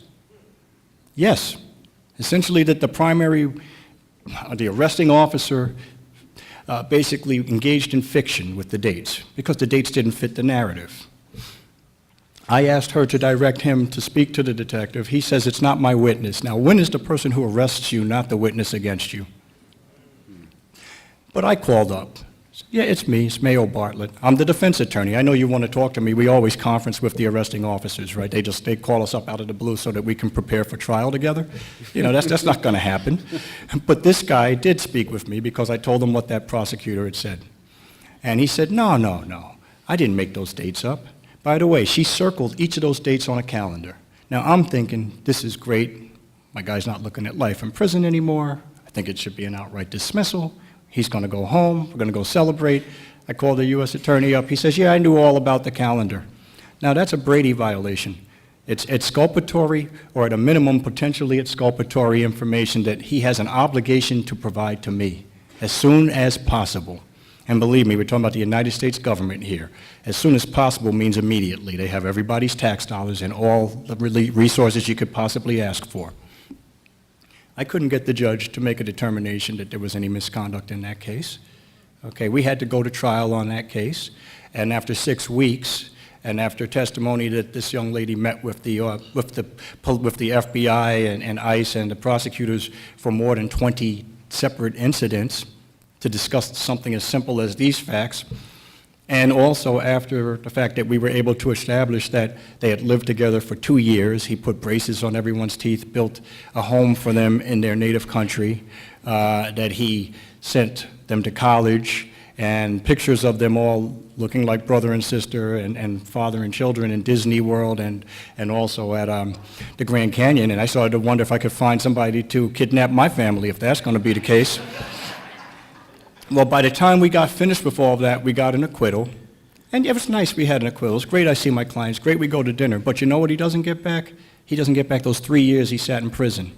Yes. Essentially that the arresting officer basically engaged in fiction with the dates because the dates didn't fit the narrative. I asked her to direct him to speak to the detective. He says, it's not my witness. Now, when is the person who arrests you not the witness against you? But I called up. Yeah, it's me. It's Mayo Bartlett. I'm the defense attorney. I know you want to talk to me. We always conference with the arresting officers, right? They call us up out of the blue so that we can prepare for trial together. You know, that's not going to happen. But this guy did speak with me because I told him what that prosecutor had said. And he said, no. I didn't make those dates up. By the way, she circled each of those dates on a calendar. Now, I'm thinking, this is great. My guy's not looking at life in prison anymore. I think it should be an outright dismissal. He's going to go home. We're going to go celebrate. I called the U.S. Attorney up. He says, yeah, I knew all about the calendar. Now, that's a Brady violation. It's exculpatory, or at a minimum, potentially exculpatory information that he has an obligation to provide to me as soon as possible. And believe me, we're talking about the United States government here. As soon as possible means immediately. They have everybody's tax dollars and all the resources you could possibly ask for. I couldn't get the judge to make a determination that there was any misconduct in that case. Okay, we had to go to trial on that case, and after 6 weeks, and after testimony that this young lady met with the FBI and ICE and the prosecutors for more than 20 separate incidents to discuss something as simple as these facts, and also after the fact that we were able to establish that they had lived together for 2 years, he put braces on everyone's teeth, built a home for them in their native country, that he sent them to college, and pictures of them all looking like brother and sister and father and children in Disney World and also at the Grand Canyon. And I started to wonder if I could find somebody to kidnap my family, if that's going to be the case. Well, by the time we got finished with all of that, we got an acquittal. And it was nice we had an acquittal. It's great I see my clients. Great we go to dinner. But you know what he doesn't get back? He doesn't get back those 3 years he sat in prison.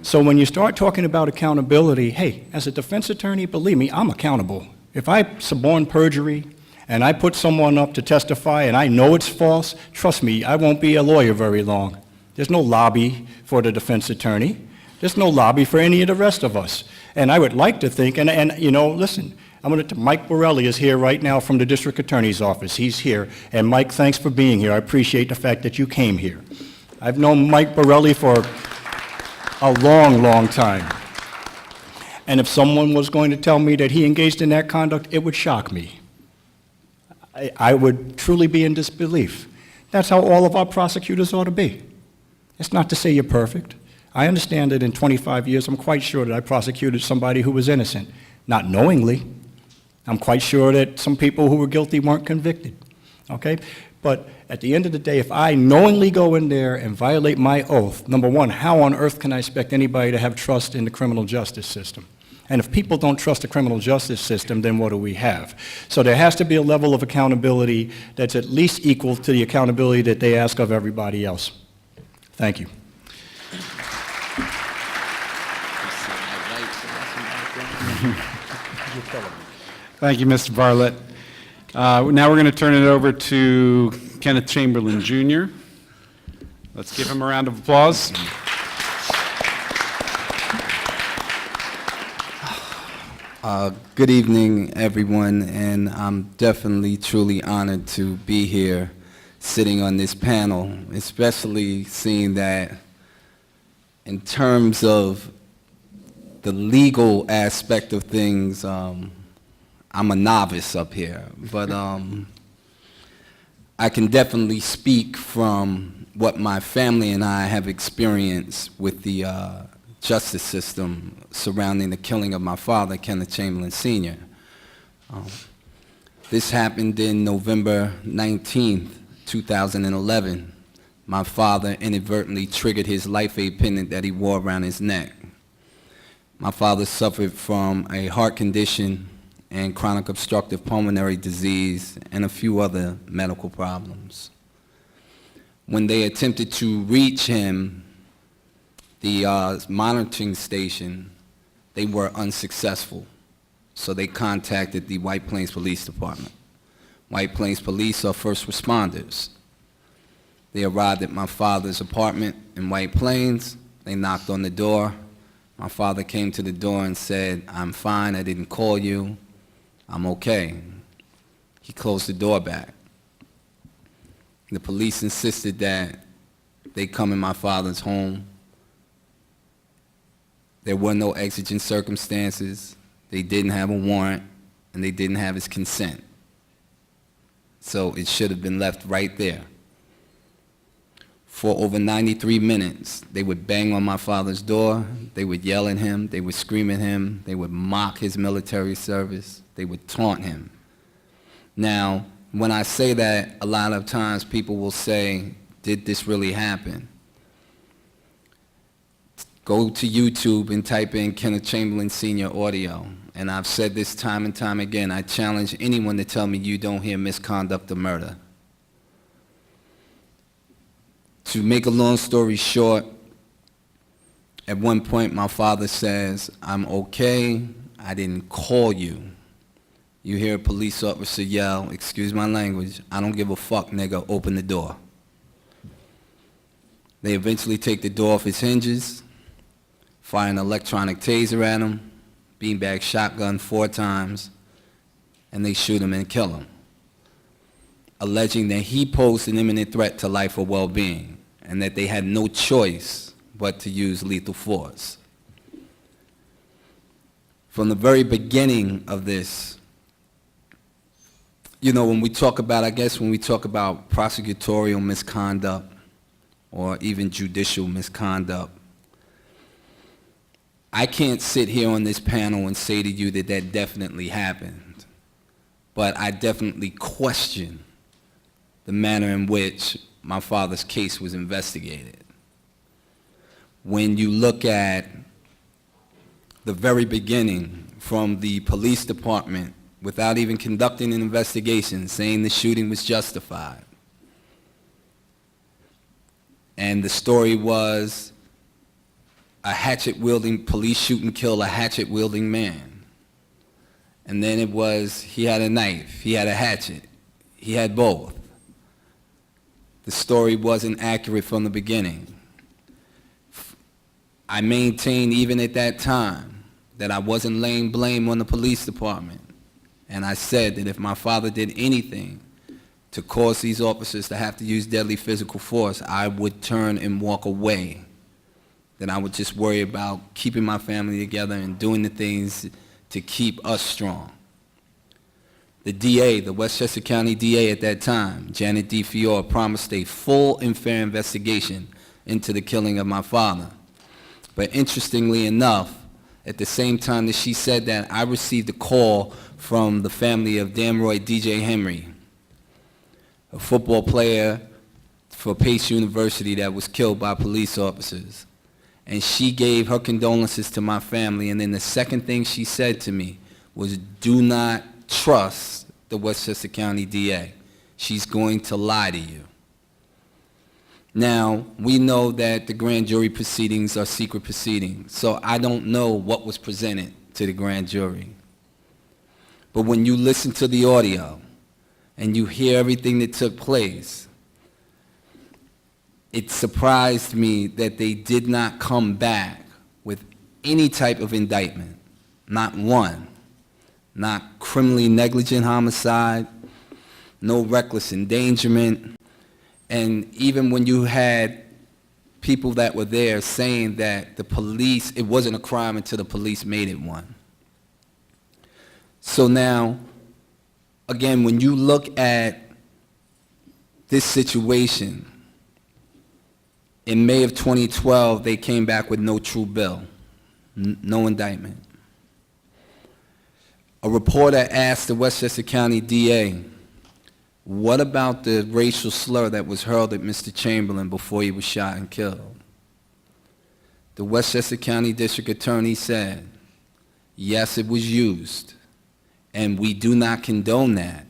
So when you start talking about accountability, hey, as a defense attorney, believe me, I'm accountable. If I suborn perjury and I put someone up to testify and I know it's false, trust me, I won't be a lawyer very long. There's no lobby for the defense attorney. There's no lobby for any of the rest of us. And I would like to think, and you know, listen, Mike Borelli is here right now from the district attorney's office. He's here. And Mike, thanks for being here. I appreciate the fact that you came here. I've known Mike Borelli for a long, long time. And if someone was going to tell me that he engaged in that conduct, it would shock me. I would truly be in disbelief. That's how all of our prosecutors ought to be. It's not to say you're perfect. I understand that in 25 years, I'm quite sure that I prosecuted somebody who was innocent. Not knowingly. I'm quite sure that some people who were guilty weren't convicted. Okay? But at the end of the day, if I knowingly go in there and violate my oath, number one, how on earth can I expect anybody to have trust in the criminal justice system? And if people don't trust the criminal justice system, then what do we have? So there has to be a level of accountability that's at least equal to the accountability that they ask of everybody else. Thank you. Thank you, Mr. Bartlett. Now we're going to turn it over to Kenneth Chamberlain, Jr. Let's give him a round of applause. Good evening, everyone, and I'm definitely truly honored to be here sitting on this panel, especially seeing that in terms of the legal aspect of things, I'm a novice up here, but I can definitely speak from what my family and I have experienced with the justice system surrounding the killing of my father, Kenneth Chamberlain Sr. This happened in November 19th, 2011. My father inadvertently triggered his life aid pendant that he wore around his neck. My father suffered from a heart condition and chronic obstructive pulmonary disease and a few other medical problems. When they attempted to reach him, the monitoring station, they were unsuccessful. So they contacted the White Plains Police Department. White Plains Police are first responders. They arrived at my father's apartment in White Plains. They knocked on the door. My father came to the door and said, "I'm fine, I didn't call you, I'm okay." He closed the door back. The police insisted that they come in my father's home. There were no exigent circumstances, they didn't have a warrant, and they didn't have his consent. So it should have been left right there. For over 93 minutes, they would bang on my father's door, they would yell at him, they would scream at him, they would mock his military service, they would taunt him. Now, when I say that, a lot of times people will say, did this really happen? Go to YouTube and type in Kenneth Chamberlain Sr. audio, and I've said this time and time again, I challenge anyone to tell me you don't hear misconduct or murder. To make a long story short, at one point my father says, I'm okay, I didn't call you. You hear a police officer yell, excuse my language, I don't give a fuck, nigga, open the door. They eventually take the door off its hinges, fire an electronic taser at him, beanbag shotgun 4 times, and they shoot him and kill him, alleging that he posed an imminent threat to life or well-being, and that they had no choice but to use lethal force. From the very beginning of this, you know, when we talk about, I guess when we talk about prosecutorial misconduct or even judicial misconduct, I can't sit here on this panel and say to you that that definitely happened, but I definitely question the manner in which my father's case was investigated. When you look at the very beginning, from the police department, without even conducting an investigation, saying the shooting was justified, and the story was a hatchet-wielding, police shoot and kill a hatchet-wielding man. And then it was, he had a knife, he had a hatchet, he had both. The story wasn't accurate from the beginning. I maintained even at that time that I wasn't laying blame on the police department. And I said that if my father did anything to cause these officers to have to use deadly physical force, I would turn and walk away. That I would just worry about keeping my family together and doing the things to keep us strong. The DA, the Westchester County DA at that time, Janet D. Fiore, promised a full and fair investigation into the killing of my father. But interestingly enough, at the same time that she said that, I received a call from the family of Damroy DJ Henry, a football player for Pace University that was killed by police officers. And she gave her condolences to my family, and then the second thing she said to me was, do not trust the Westchester County DA. She's going to lie to you. Now, we know that the grand jury proceedings are secret proceedings, so I don't know what was presented to the grand jury. But when you listen to the audio and you hear everything that took place, it surprised me that they did not come back with any type of indictment, not one. Not criminally negligent homicide, no reckless endangerment. And even when you had people that were there saying that the police, it wasn't a crime until the police made it one. So now, again, when you look at this situation, in May of 2012, they came back with no true bill, no indictment. A reporter asked the Westchester County DA, what about the racial slur that was hurled at Mr. Chamberlain before he was shot and killed? The Westchester County District Attorney said, yes, it was used, and we do not condone that,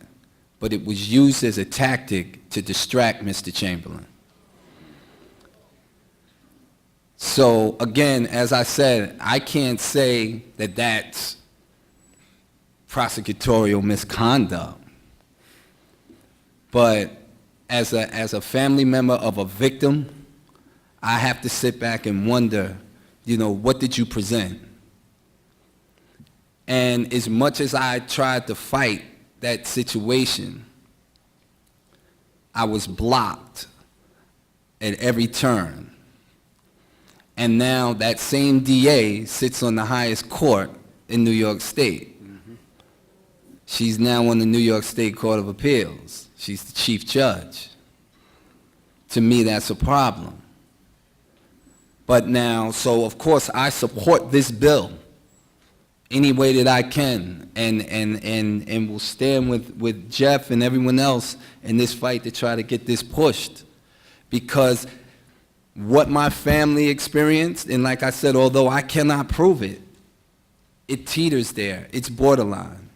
but it was used as a tactic to distract Mr. Chamberlain. So again, as I said, I can't say that that's prosecutorial misconduct, but as a family member of a victim, I have to sit back and wonder, you know, what did you present? And as much as I tried to fight that situation, I was blocked at every turn. And now that same DA sits on the highest court in New York State. She's now on the New York State Court of Appeals. She's the chief judge. To me, that's a problem. But now, so of course I support this bill any way that I can, and will stand with Jeff and everyone else in this fight to try to get this pushed. Because what my family experienced, and like I said, although I cannot prove it, it teeters there. It's borderline.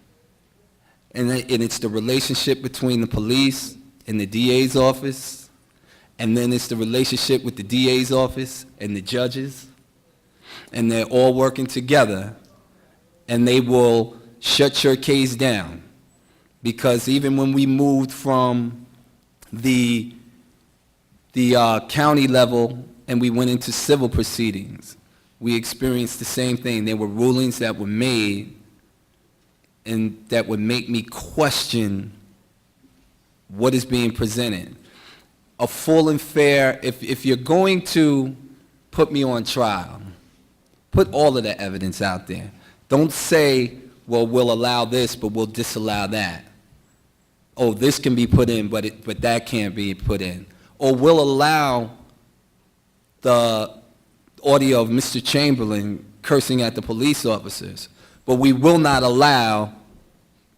And it's the relationship between the police and the DA's office, and then it's the relationship with the DA's office and the judges, and they're all working together, and they will shut your case down. Because even when we moved from the county level and we went into civil proceedings, we experienced the same thing. There were rulings that were made and that would make me question what is being presented. A full and fair, if you're going to put me on trial, put all of the evidence out there. Don't say, well, we'll allow this, but we'll disallow that. Oh, this can be put in, but that can't be put in. Or we'll allow the audio of Mr. Chamberlain cursing at the police officers, but we will not allow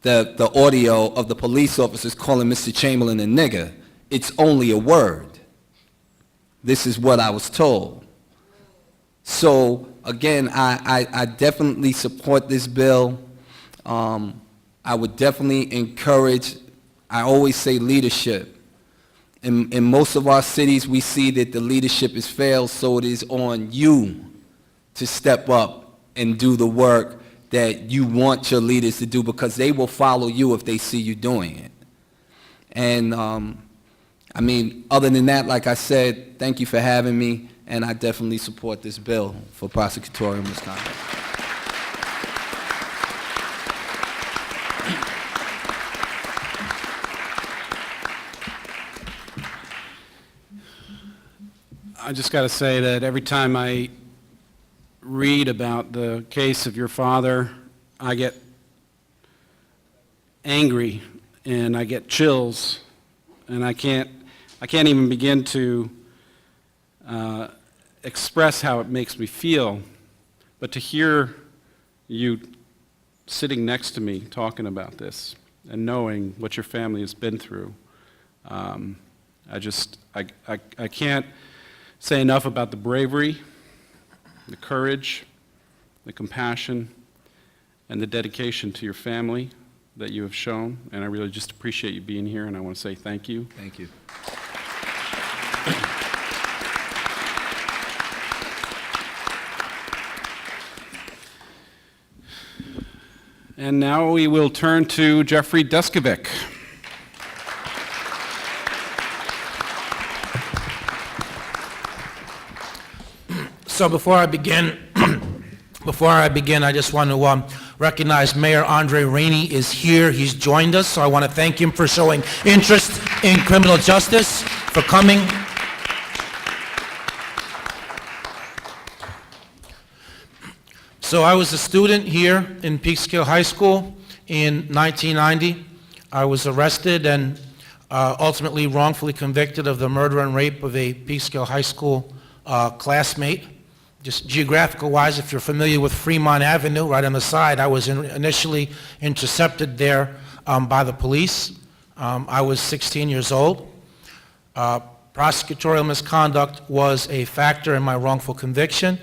the audio of the police officers calling Mr. Chamberlain a nigger. It's only a word. This is what I was told. So, again, I definitely support this bill. I would definitely encourage, I always say leadership. In most of our cities, we see that the leadership has failed, so it is on you to step up and do the work that you want your leaders to do, because they will follow you if they see you doing it. And, I mean, other than that, like I said, thank you for having me, and I definitely support this bill for prosecutorial misconduct. I just got to say that every time I read about the case of your father, I get angry and I get chills, and I can't even begin to express how it makes me feel. But to hear you sitting next to me talking about this and knowing what your family has been through, I can't say enough about the bravery, the courage, the compassion, and the dedication to your family that you have shown. And I really just appreciate you being here, and I want to say thank you. Thank you. And now we will turn to Jeffrey Deskovic. So before I begin, I just want to recognize Mayor Andre Rainey is here. He's joined us, so I want to thank him for showing interest in criminal justice, for coming. So I was a student here in Peekskill High School in 1990. I was arrested and ultimately wrongfully convicted of the murder and rape of a Peekskill High School classmate. Just geographical-wise, if you're familiar with Fremont Avenue, right on the side, I was initially intercepted there by the police. I was 16 years old. Prosecutorial misconduct was a factor in my wrongful conviction.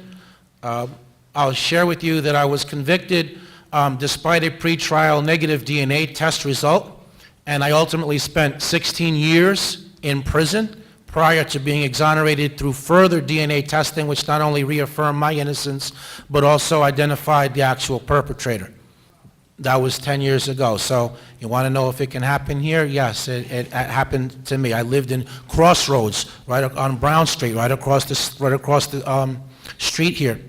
I'll share with you that I was convicted despite a pretrial negative DNA test result, and I ultimately spent 16 years in prison prior to being exonerated through further DNA testing, which not only reaffirmed my innocence, but also identified the actual perpetrator. That was 10 years ago. So you want to know if it can happen here? Yes, it happened to me. I lived in Crossroads, right on Brown Street, right across the street here.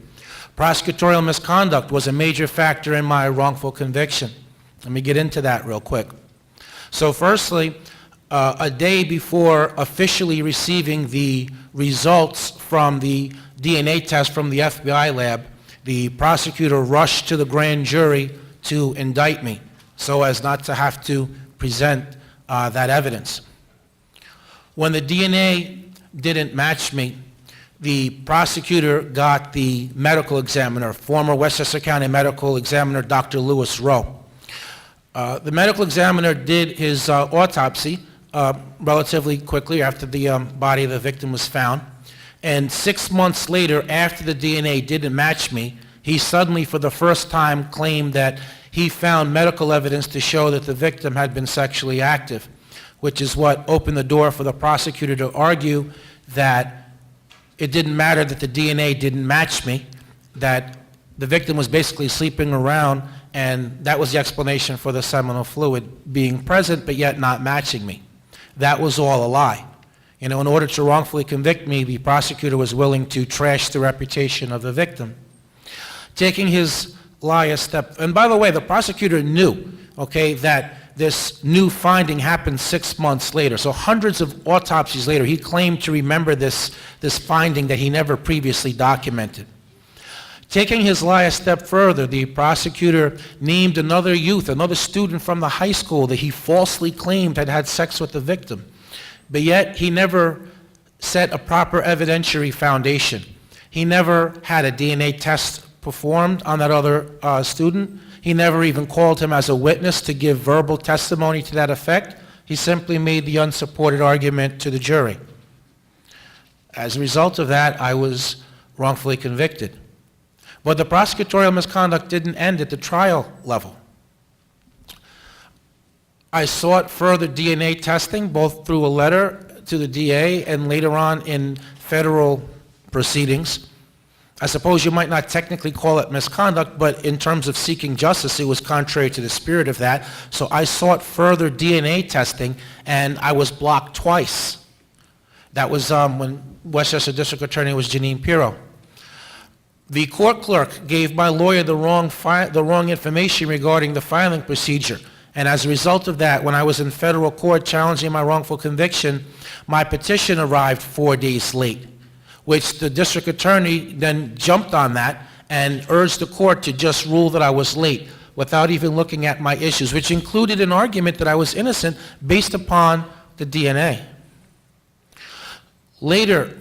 Prosecutorial misconduct was a major factor in my wrongful conviction. Let me get into that real quick. So firstly, a day before officially receiving the results from the DNA test from the FBI lab, the prosecutor rushed to the grand jury to indict me so as not to have to present that evidence. When the DNA didn't match me, the prosecutor got the medical examiner, former Westchester County medical examiner, Dr. Lewis Rowe. The medical examiner did his autopsy relatively quickly after the body of the victim was found. And 6 months later, after the DNA didn't match me, he suddenly, for the first time, claimed that he found medical evidence to show that the victim had been sexually active, which is what opened the door for the prosecutor to argue that it didn't matter that the DNA didn't match me, that the victim was basically sleeping around, and that was the explanation for the seminal fluid being present but yet not matching me. That was all a lie. You know, in order to wrongfully convict me, the prosecutor was willing to trash the reputation of the victim. Taking his lie a step, and by the way, the prosecutor knew, okay, that this new finding happened 6 months later. So hundreds of autopsies later, he claimed to remember this finding that he never previously documented. Taking his lie a step further, the prosecutor named another youth, another student from the high school that he falsely claimed had had sex with the victim. But yet, he never set a proper evidentiary foundation. He never had a DNA test performed on that other student. He never even called him as a witness to give verbal testimony to that effect. He simply made the unsupported argument to the jury. As a result of that, I was wrongfully convicted. But the prosecutorial misconduct didn't end at the trial level. I sought further DNA testing, both through a letter to the DA and later on in federal proceedings. I suppose you might not technically call it misconduct, but in terms of seeking justice, it was contrary to the spirit of that. So I sought further DNA testing, and I was blocked twice. That was when Westchester District Attorney was Janine Pirro. The court clerk gave my lawyer the wrong information regarding the filing procedure. And as a result of that, when I was in federal court challenging my wrongful conviction, my petition arrived 4 days late, which the district attorney then jumped on that and urged the court to just rule that I was late without even looking at my issues, which included an argument that I was innocent based upon the DNA. Later,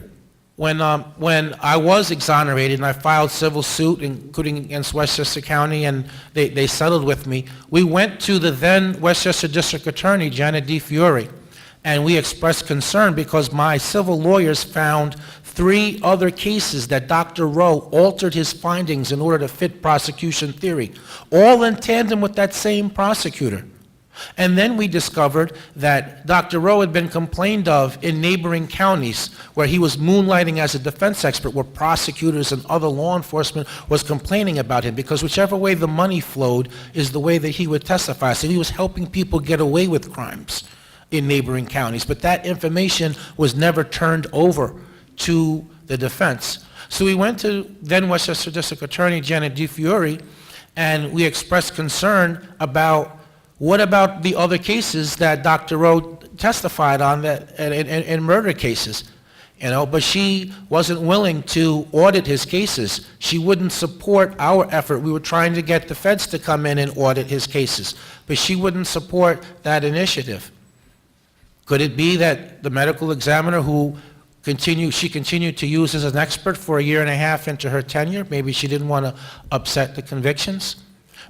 when I was exonerated and I filed civil suit, including against Westchester County, and they settled with me, we went to the then Westchester District Attorney, Janet DeFiore, and we expressed concern because my civil lawyers found 3 other cases that Dr. Rowe altered his findings in order to fit prosecution theory, all in tandem with that same prosecutor. And then we discovered that Dr. Rowe had been complained of in neighboring counties where he was moonlighting as a defense expert, where prosecutors and other law enforcement was complaining about him, because whichever way the money flowed is the way that he would testify. So he was helping people get away with crimes in neighboring counties. But that information was never turned over to the defense. So we went to then Westchester District Attorney Janet DeFiore, and we expressed concern about what about the other cases that Dr. Rowe testified on that in murder cases, you know? But she wasn't willing to audit his cases. She wouldn't support our effort. We were trying to get the feds to come in and audit his cases, but she wouldn't support that initiative. Could it be that the medical examiner who she continued to use as an expert for 1.5 years into her tenure, maybe she didn't want to upset the convictions?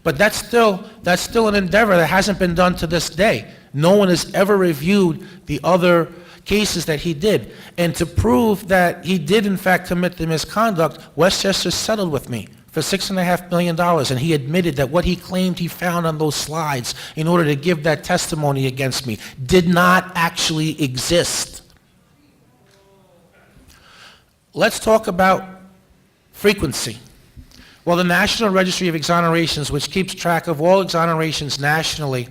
But that's still an endeavor that hasn't been done to this day. No one has ever reviewed the other cases that he did. And to prove that he did in fact commit the misconduct, Westchester settled with me for $6.5 million, and he admitted that what he claimed he found on those slides in order to give that testimony against me did not actually exist. Let's talk about frequency. Well, the National Registry of Exonerations, which keeps track of all exonerations nationally,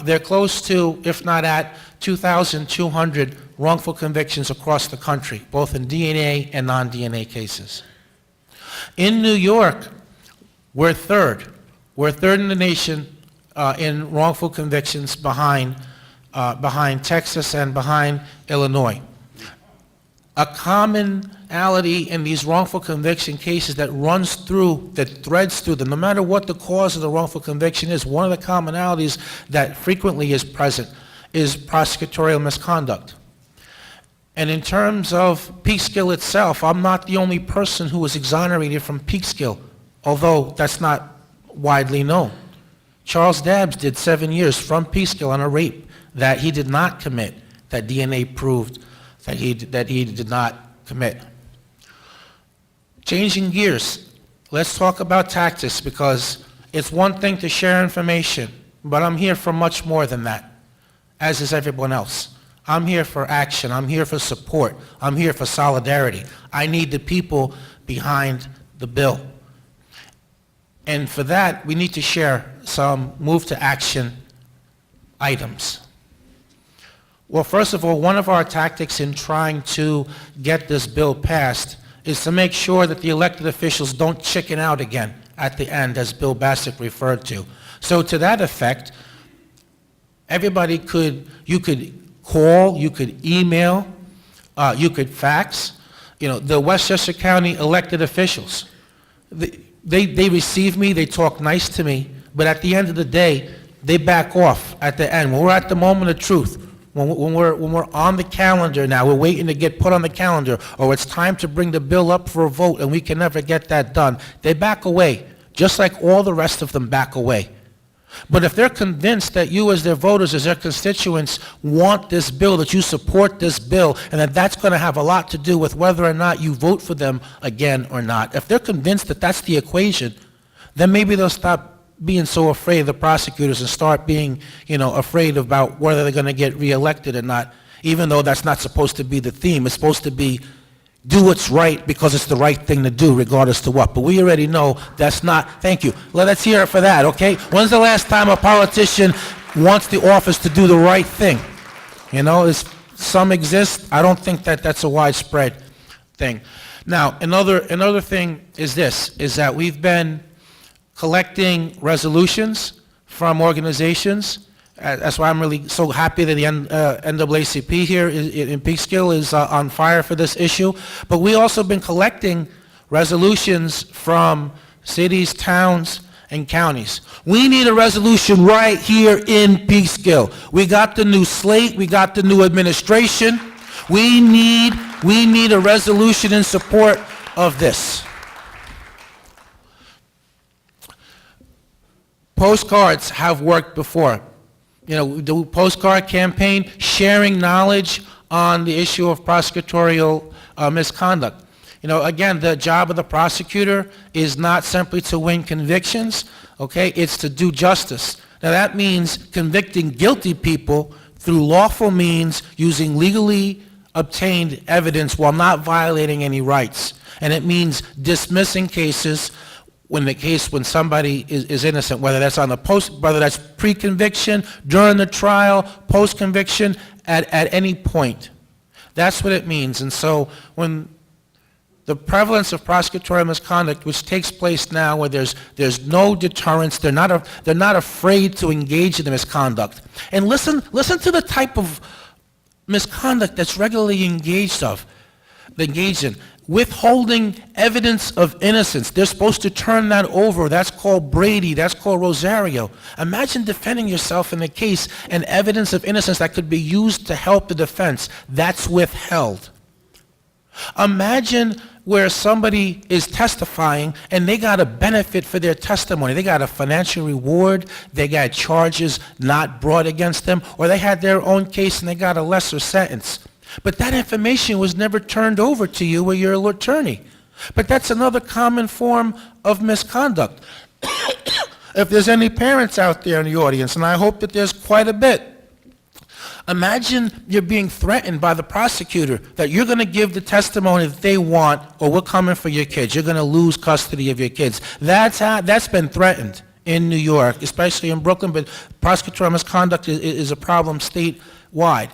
they're close to, if not at, 2,200 wrongful convictions across the country, both in DNA and non-DNA cases. In New York, we're third. We're third in the nation in wrongful convictions behind Texas and behind Illinois. A commonality in these wrongful conviction cases that threads through them, no matter what the cause of the wrongful conviction is, one of the commonalities that frequently is present is prosecutorial misconduct. And in terms of Peekskill itself, I'm not the only person who was exonerated from Peekskill, although that's not widely known. Charles Dabbs did 7 years from Peekskill on a rape that he did not commit, that DNA proved that he did not commit. Changing gears, let's talk about tactics, because it's one thing to share information, but I'm here for much more than that, as is everyone else. I'm here for action. I'm here for support. I'm here for solidarity. I need the people behind the bill. And for that, we need to share some move to action items. Well, first of all, one of our tactics in trying to get this bill passed is to make sure that the elected officials don't chicken out again at the end, as Bill Bassick referred to. So to that effect, you could call, you could email, you could fax. The Westchester County elected officials, they receive me, they talk nice to me, but at the end of the day, they back off at the end. When we're at the moment of truth, when we're on the calendar now, we're waiting to get put on the calendar, or it's time to bring the bill up for a vote and we can never get that done, they back away, just like all the rest of them back away. But if they're convinced that you as their voters, as their constituents, want this bill, that you support this bill, and that that's going to have a lot to do with whether or not you vote for them again or not, if they're convinced that that's the equation, then maybe they'll stop being so afraid of the prosecutors and start being, afraid about whether they're going to get reelected or not, even though that's not supposed to be the theme. It's supposed to be do what's right because it's the right thing to do, regardless to what. But we already know that's not. Thank you. Let's hear it for that, okay? When's the last time a politician wants the office to do the right thing? Some exist. I don't think that that's a widespread thing. Now, another thing is this, is that we've been collecting resolutions from organizations. That's why I'm really so happy that the NAACP here in Peekskill is on fire for this issue. But we also been collecting resolutions from cities, towns, and counties. We need a resolution right here in Peekskill. We got the new slate. We got the new administration. We need a resolution in support of this. Postcards have worked before. The postcard campaign, sharing knowledge on the issue of prosecutorial misconduct. Again, the job of the prosecutor is not simply to win convictions, okay? It's to do justice. Now that means convicting guilty people through lawful means, using legally obtained evidence while not violating any rights. And it means dismissing cases when somebody is innocent, whether that's whether that's pre-conviction, during the trial, post-conviction, at any point. That's what it means. And so when the prevalence of prosecutorial misconduct, which takes place now where there's no deterrence, they're not afraid to engage in the misconduct. And listen to the type of misconduct that's regularly engaged in. Withholding evidence of innocence. They're supposed to turn that over. That's called Brady. That's called Rosario. Imagine defending yourself in a case and evidence of innocence that could be used to help the defense. That's withheld. Imagine where somebody is testifying and they got a benefit for their testimony. They got a financial reward. They got charges not brought against them, or they had their own case and they got a lesser sentence. But that information was never turned over to you or your attorney. But that's another common form of misconduct. If there's any parents out there in the audience, and I hope that there's quite a bit, imagine you're being threatened by the prosecutor that you're going to give the testimony that they want, or we're coming for your kids. You're going to lose custody of your kids. That's been threatened in New York, especially in Brooklyn, but prosecutorial misconduct is a problem statewide.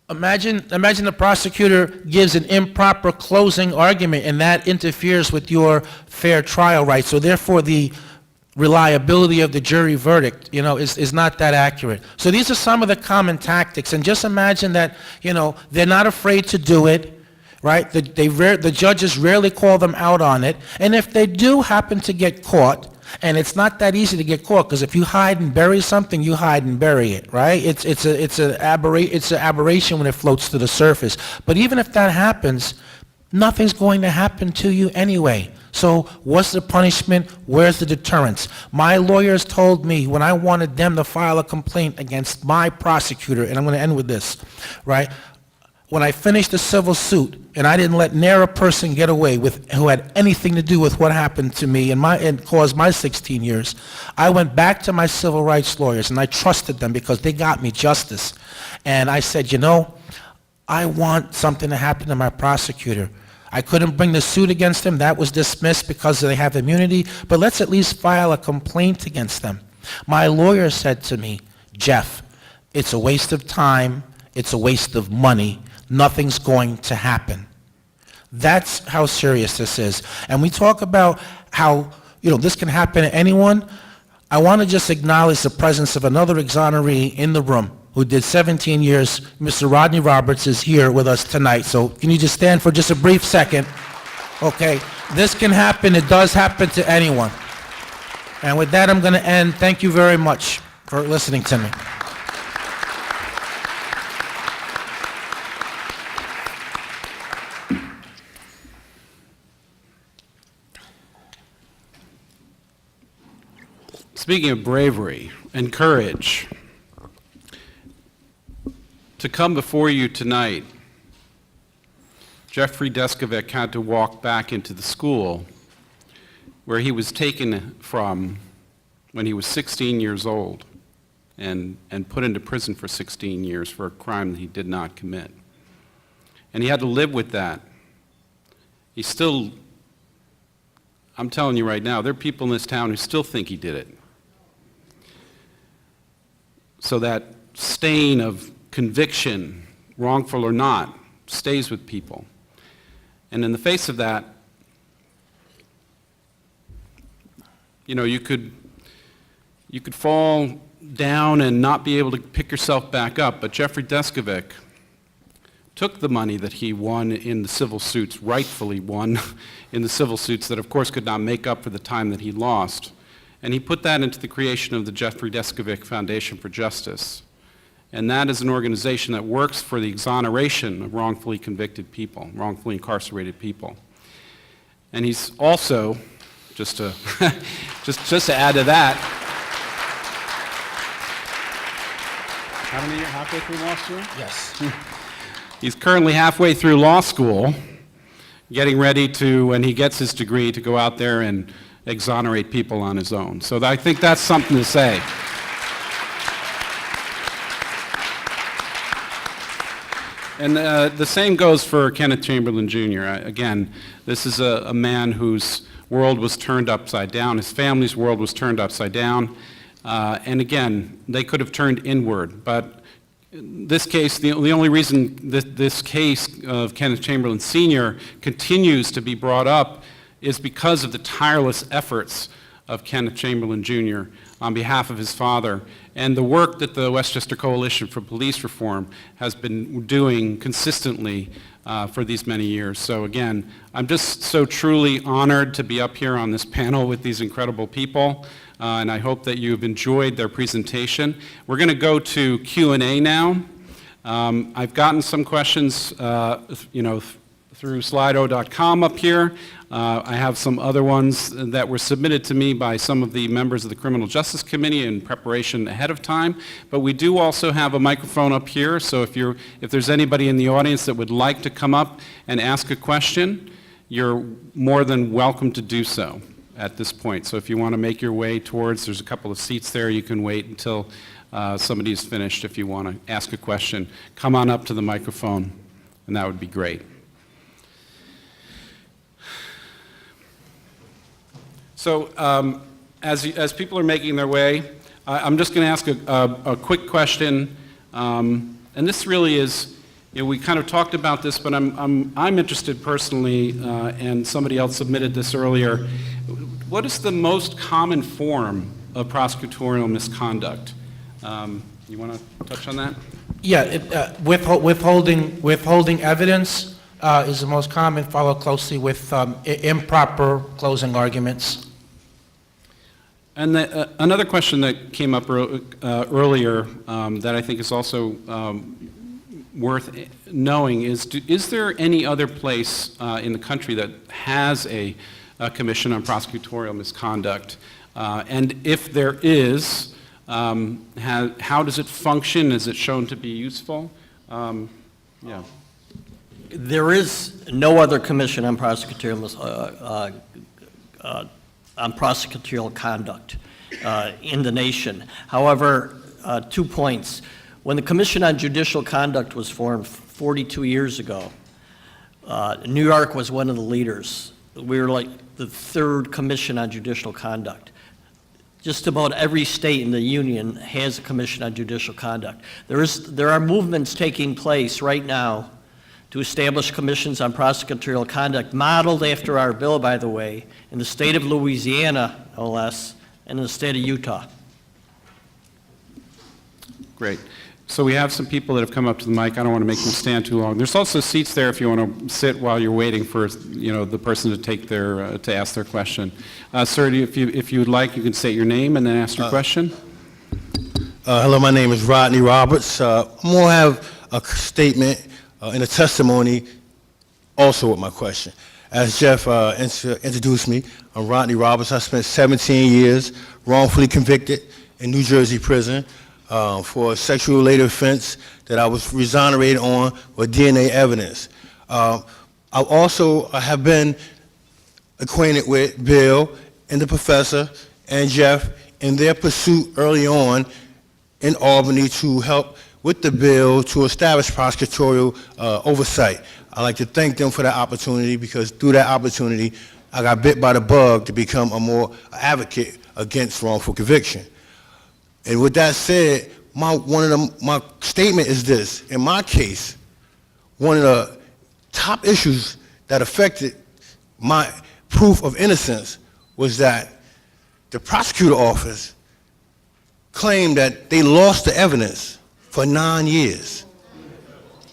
Imagine the prosecutor gives an improper closing argument and that interferes with your fair trial rights. So therefore the reliability of the jury verdict, is not that accurate. So these are some of the common tactics, and just imagine that, they're not afraid to do it, right? The judges rarely call them out on it, and if they do happen to get caught, and it's not that easy to get caught, because if you hide and bury something, you hide and bury it, right? It's an aberration when it floats to the surface. But even if that happens, nothing's going to happen to you anyway. So what's the punishment? Where's the deterrence? My lawyers told me when I wanted them to file a complaint against my prosecutor, and I'm going to end with this, right? when I finished the civil suit, and I didn't let ne'er a person get away with, who had anything to do with what happened to me and caused my 16 years, I went back to my civil rights lawyers, and I trusted them because they got me justice. And I said, you know, I want something to happen to my prosecutor. I couldn't bring the suit against him. That was dismissed because they have immunity, but let's at least file a complaint against them. My lawyer said to me, Jeff, it's a waste of time, it's a waste of money, nothing's going to happen. That's how serious this is. And we talk about how, this can happen to anyone. I want to just acknowledge the presence of another exoneree in the room who did 17 years. Mr. Rodney Roberts is here with us tonight. So can you just stand for just a brief second? Okay, this can happen. It does happen to anyone. And with that, I'm going to end. Thank you very much for listening to me. Speaking of bravery and courage, to come before you tonight, Jeffrey Deskovic had to walk back into the school where he was taken from when he was 16 years old and put into prison for 16 years for a crime that he did not commit. And he had to live with that. I'm telling you right now, there are people in this town who still think he did it. So that stain of conviction, wrongful or not, stays with people. And in the face of that, you could fall down and not be able to pick yourself back up, but Jeffrey Deskovic took the money that he won in the civil suits, rightfully won in the civil suits that of course could not make up for the time that he lost, and he put that into the creation of the Jeffrey Deskovic Foundation for Justice. And that is an organization that works for the exoneration of wrongfully convicted people, wrongfully incarcerated people. And he's also, just to add to that, how many years, halfway through law school? Yes. He's currently halfway through law school, getting ready to, when he gets his degree, to go out there and exonerate people on his own. So I think that's something to say. And the same goes for Kenneth Chamberlain Jr. Again, this is a man whose world was turned upside down. His family's world was turned upside down. And again, they could have turned inward. But this case, the only reason this case of Kenneth Chamberlain Sr. continues to be brought up is because of the tireless efforts of Kenneth Chamberlain Jr. on behalf of his father, and the work that the Westchester Coalition for Police Reform has been doing consistently for these many years. So again, I'm just so truly honored to be up here on this panel with these incredible people, and I hope that you've enjoyed their presentation. We're going to go to Q&A now. I've gotten some questions, through slido.com up here. I have some other ones that were submitted to me by some of the members of the Criminal Justice Committee in preparation ahead of time. But we do also have a microphone up here, so if there's anybody in the audience that would like to come up and ask a question, you're more than welcome to do so at this point. So if you want to make your way towards, there's a couple of seats there, you can wait until somebody is finished if you want to ask a question. Come on up to the microphone, and that would be great. So as people are making their way, I'm just going to ask a quick question, and this really is, we kind of talked about this, but I'm interested personally, and somebody else submitted this earlier. What is the most common form of prosecutorial misconduct? You want to touch on that? Yeah, withholding evidence is the most common, followed closely with improper closing arguments. And another question that came up earlier that I think is also worth knowing is there any other place in the country that has a commission on prosecutorial misconduct? And if there is, how does it function? Is it shown to be useful? Yeah. There is no other commission on prosecutorial conduct in the nation. However, 2 points. When the Commission on Judicial Conduct was formed 42 years ago, New York was one of the leaders. We were like the third Commission on Judicial Conduct. Just about every state in the union has a Commission on Judicial Conduct. There are movements taking place right now to establish commissions on prosecutorial conduct, modeled after our bill, by the way, in the state of Louisiana, no less, and in the state of Utah. Great. So we have some people that have come up to the mic. I don't want to make them stand too long. There's also seats there if you want to sit while you're waiting for, the person to take their, to ask their question. Sir, if you would like, you can state your name and then ask your question. Hello, my name is Rodney Roberts. I'm going to have a statement and a testimony also with my question. As Jeff introduced me, I'm Rodney Roberts. I spent 17 years wrongfully convicted in New Jersey prison for a sexual-related offense that I was exonerated on with DNA evidence. I also have been acquainted with Bill and the professor and Jeff in their pursuit early on in Albany to help with the bill to establish prosecutorial oversight. I'd like to thank them for that opportunity, because through that opportunity, I got bit by the bug to become a more advocate against wrongful conviction. And with that said, my statement is this. In my case, one of the top issues that affected my proof of innocence was that the prosecutor office claimed that they lost the evidence for 9 years.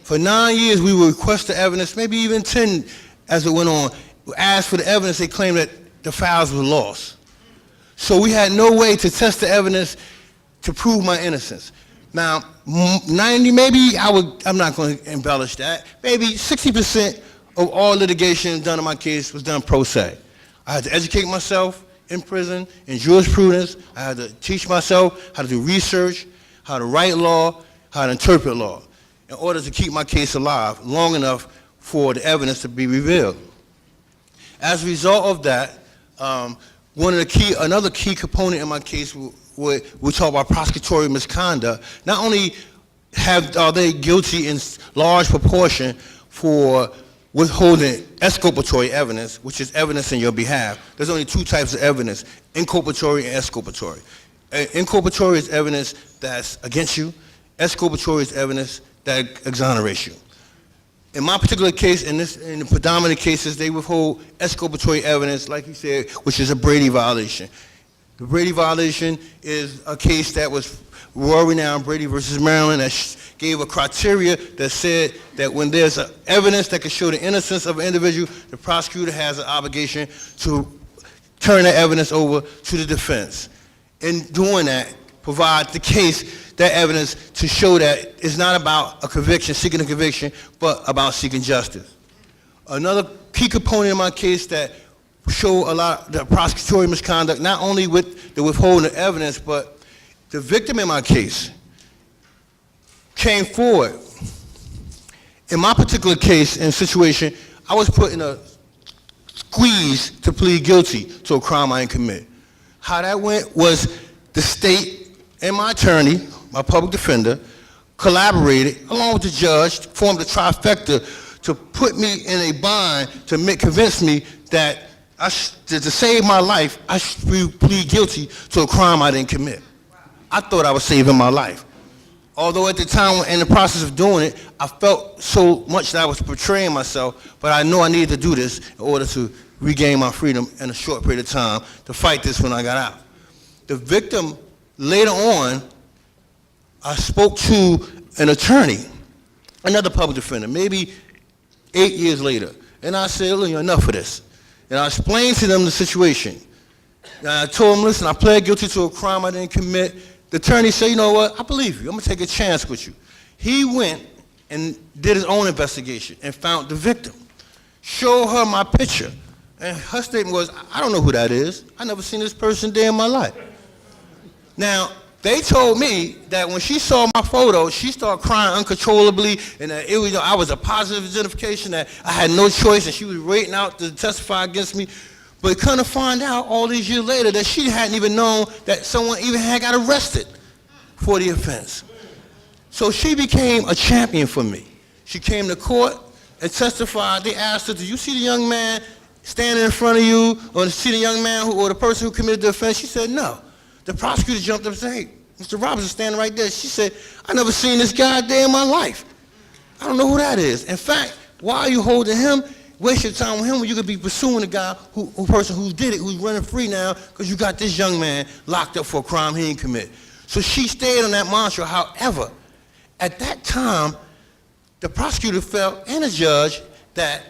For 9 years, we would request the evidence, maybe even 10 as it went on. We asked for the evidence, they claimed that the files were lost. So we had no way to test the evidence to prove my innocence. Now, 90, maybe I'm not going to embellish that, maybe 60% of all litigation done in my case was done pro se. I had to educate myself in prison, in jurisprudence. I had to teach myself how to do research, how to write law, how to interpret law, in order to keep my case alive long enough for the evidence to be revealed. As a result of that, another key component in my case, we talk about prosecutorial misconduct. Not only are they guilty in large proportion for withholding exculpatory evidence, which is evidence in your behalf. There's only two types of evidence, inculpatory and exculpatory. Inculpatory is evidence that's against you. Exculpatory is evidence that exonerates you. In my particular case, in the predominant cases, they withhold exculpatory evidence, like you said, which is a Brady violation. The Brady violation is a case that was world-renowned, Brady versus Maryland, that gave a criteria that said that when there's evidence that can show the innocence of an individual, the prosecutor has an obligation to turn that evidence over to the defense. In doing that, provide the case, that evidence, to show that it's not about a conviction, seeking a conviction, but about seeking justice. Another key component in my case that show a lot of the prosecutorial misconduct, not only with the withholding of evidence, but the victim in my case came forward. In my particular case and situation, I was put in a squeeze to plead guilty to a crime I didn't commit. How that went was the state and my attorney, my public defender, collaborated along with the judge, formed a trifecta to put me in a bind to convince me that to save my life, I should plead guilty to a crime I didn't commit. I thought I was saving my life. Although at the time, in the process of doing it, I felt so much that I was betraying myself, but I knew I needed to do this in order to regain my freedom in a short period of time to fight this when I got out. The victim, later on, I spoke to an attorney, another public defender, maybe 8 years later, and I said, look, enough of this. And I explained to them the situation. And I told them, listen, I pled guilty to a crime I didn't commit. The attorney said, you know what, I believe you. I'm going to take a chance with you. He went and did his own investigation and found the victim. Showed her my picture. And her statement was, I don't know who that is. I never seen this person day in my life. Now, they told me that when she saw my photo, she started crying uncontrollably, and that it was, I was a positive identification, that I had no choice, and she was waiting out to testify against me. But kind of find out all these years later that she hadn't even known that someone even had got arrested for the offense. So she became a champion for me. She came to court and testified. They asked her, "Do you see the young man standing in front of you, or see the young man or the person who committed the offense?" She said, "No." The prosecutor jumped up and said, "Hey, Mr. Roberts is standing right there." She said, "I never seen this guy a day in my life. I don't know who that is. In fact, why are you holding him? Waste your time with him when you could be pursuing the guy person who did it, who's running free now, because you got this young man locked up for a crime he didn't commit." So she stayed on that mantra. However, at that time, the prosecutor felt, and the judge, that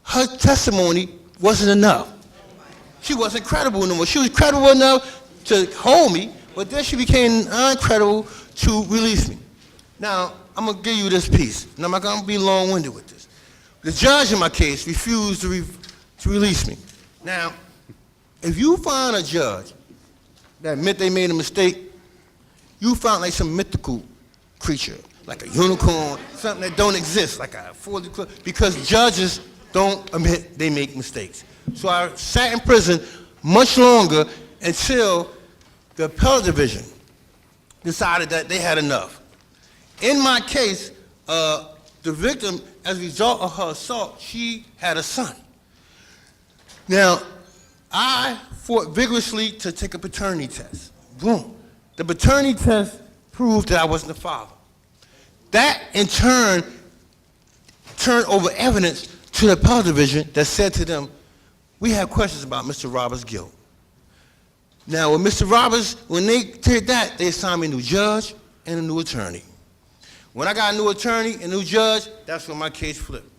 her testimony wasn't enough. She wasn't credible anymore. She was credible enough to hold me, but then she became uncredible to release me. Now, I'm going to give you this piece, and I'm not going to be long-winded with this. The judge in my case refused to release me. Now, if you find a judge that admit they made a mistake, you found like some mythical creature, like a unicorn, something that don't exist, like a 40 club, because judges don't admit they make mistakes. So I sat in prison much longer until the appellate division decided that they had enough. In my case, the victim, as a result of her assault, she had a son. Now, I fought vigorously to take a paternity test. Boom. The paternity test proved that I wasn't the father. That, in turn, turned over evidence to the appellate division that said to them, "We have questions about Mr. Roberts' guilt." Now, with Mr. Roberts, when they did that, they assigned me a new judge and a new attorney. When I got a new attorney and a new judge, that's when my case flipped.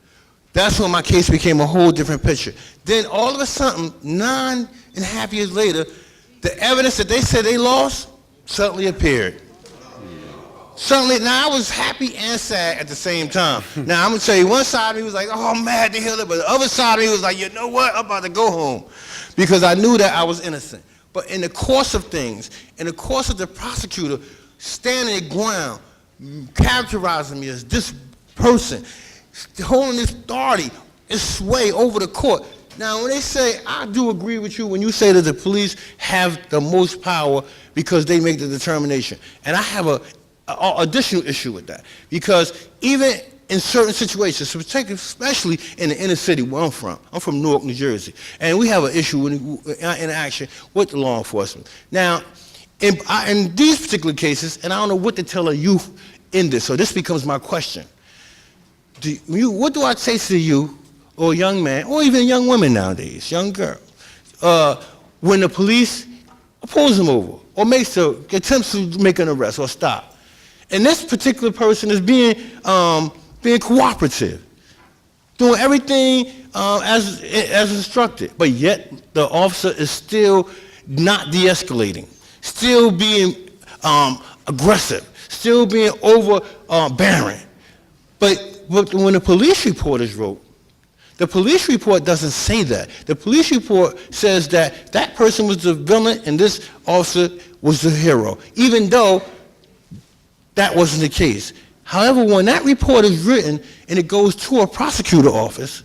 That's when my case became a whole different picture. Then all of a sudden, 9.5 years later, the evidence that they said they lost suddenly appeared. Suddenly, now I was happy and sad at the same time. Now I'm gonna tell you, one side of me was like, "Oh, I'm mad to hear that," but the other side of me was like, "You know what? I'm about to go home," because I knew that I was innocent. But in the course of things, in the course of the prosecutor standing their ground, characterizing me as this person, holding this authority, this sway over the court. Now, when they say, I do agree with you when you say that the police have the most power because they make the determination. And I have an additional issue with that. Because even in certain situations, especially in the inner city where I'm from Newark, New Jersey, and we have an issue in action with the law enforcement. Now, in these particular cases, and I don't know what to tell a youth in this, so this becomes my question. What do I say to you, or a young man, or even young women nowadays, young girl, when the police pulls them over, or attempts to make an arrest or stop? And this particular person is being cooperative, doing everything as instructed, but yet the officer is still not de-escalating, still being aggressive, still being overbearing. But when the police report is wrote, the police report doesn't say that. The police report says that that person was the villain and this officer was the hero, even though that wasn't the case. However, when that report is written and it goes to a prosecutor office,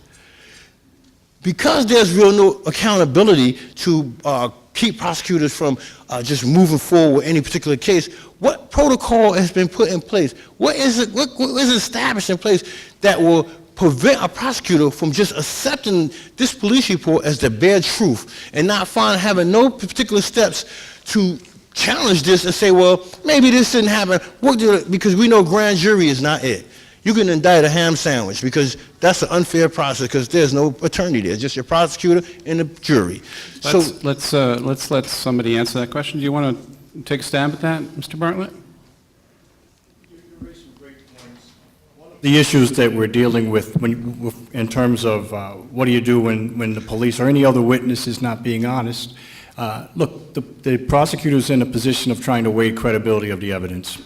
because there's no accountability to keep prosecutors from just moving forward with any particular case, what protocol has been put in place? What is established in place that will prevent a prosecutor from just accepting this police report as the bare truth and not having no particular steps to challenge this and say, well, maybe this didn't happen, because we know grand jury is not it. You can indict a ham sandwich because that's an unfair process because there's no attorney there, just your prosecutor and the jury. Let's let somebody answer that question. Do you want to take a stab at that, Mr. Bartlett? The issues that we're dealing with in terms of what do you do when the police or any other witness is not being honest. Look, the prosecutor's in a position of trying to weigh credibility of the evidence.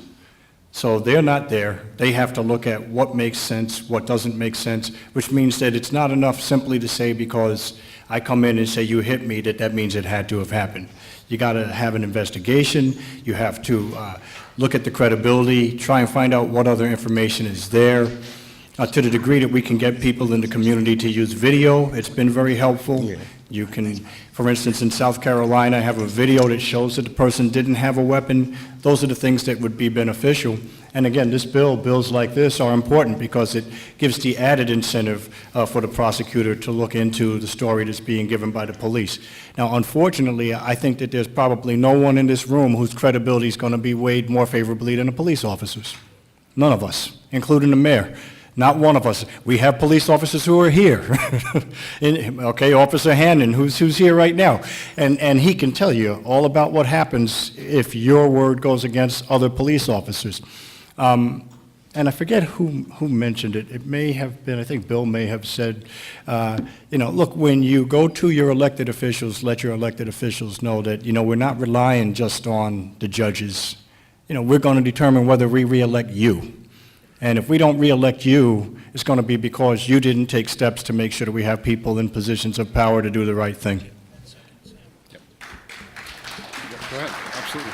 So they're not there. They have to look at what makes sense, what doesn't make sense, which means that it's not enough simply to say because I come in and say you hit me, that means it had to have happened. You got to have an investigation. You have to look at the credibility, try and find out what other information is there. To the degree that we can get people in the community to use video, it's been very helpful. Yeah. You can, for instance, in South Carolina, have a video that shows that the person didn't have a weapon. Those are the things that would be beneficial. And again, bills like this are important because it gives the added incentive for the prosecutor to look into the story that's being given by the police. Now, unfortunately, I think that there's probably no one in this room whose credibility is going to be weighed more favorably than a police officer's. None of us, including the mayor. Not one of us. We have police officers who are here. Okay, Officer Hannon, who's here right now. And he can tell you all about what happens if your word goes against other police officers. And I forget who mentioned it. It may have been, I think Bill may have said, look, when you go to your elected officials, let your elected officials know that, we're not relying just on the judges. We're going to determine whether we re-elect you. And if we don't re-elect you, it's going to be because you didn't take steps to make sure that we have people in positions of power to do the right thing. Go ahead, absolutely.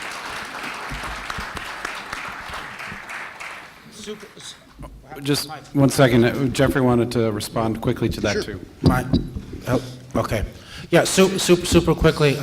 Just 1 second. Jeffrey wanted to respond quickly to that, too. Okay. Yeah, super quickly.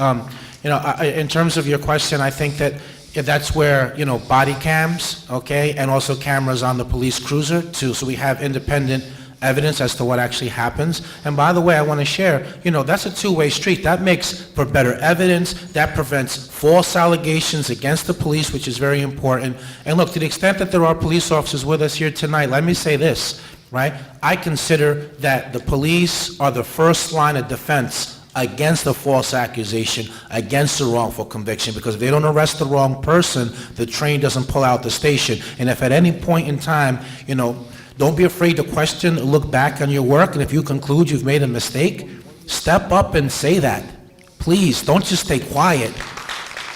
In terms of your question, I think that that's where, body cams, okay, and also cameras on the police cruiser, too, so we have independent evidence as to what actually happens. And by the way, I want to share, that's a two-way street. That makes for better evidence. That prevents false allegations against the police, which is very important. And look, to the extent that there are police officers with us here tonight, let me say this, right? I consider that the police are the first line of defense against a false accusation, against a wrongful conviction, because if they don't arrest the wrong person, the train doesn't pull out the station. And if at any point in time, don't be afraid to question, look back on your work, and if you conclude you've made a mistake, step up and say that. Please, don't just stay quiet.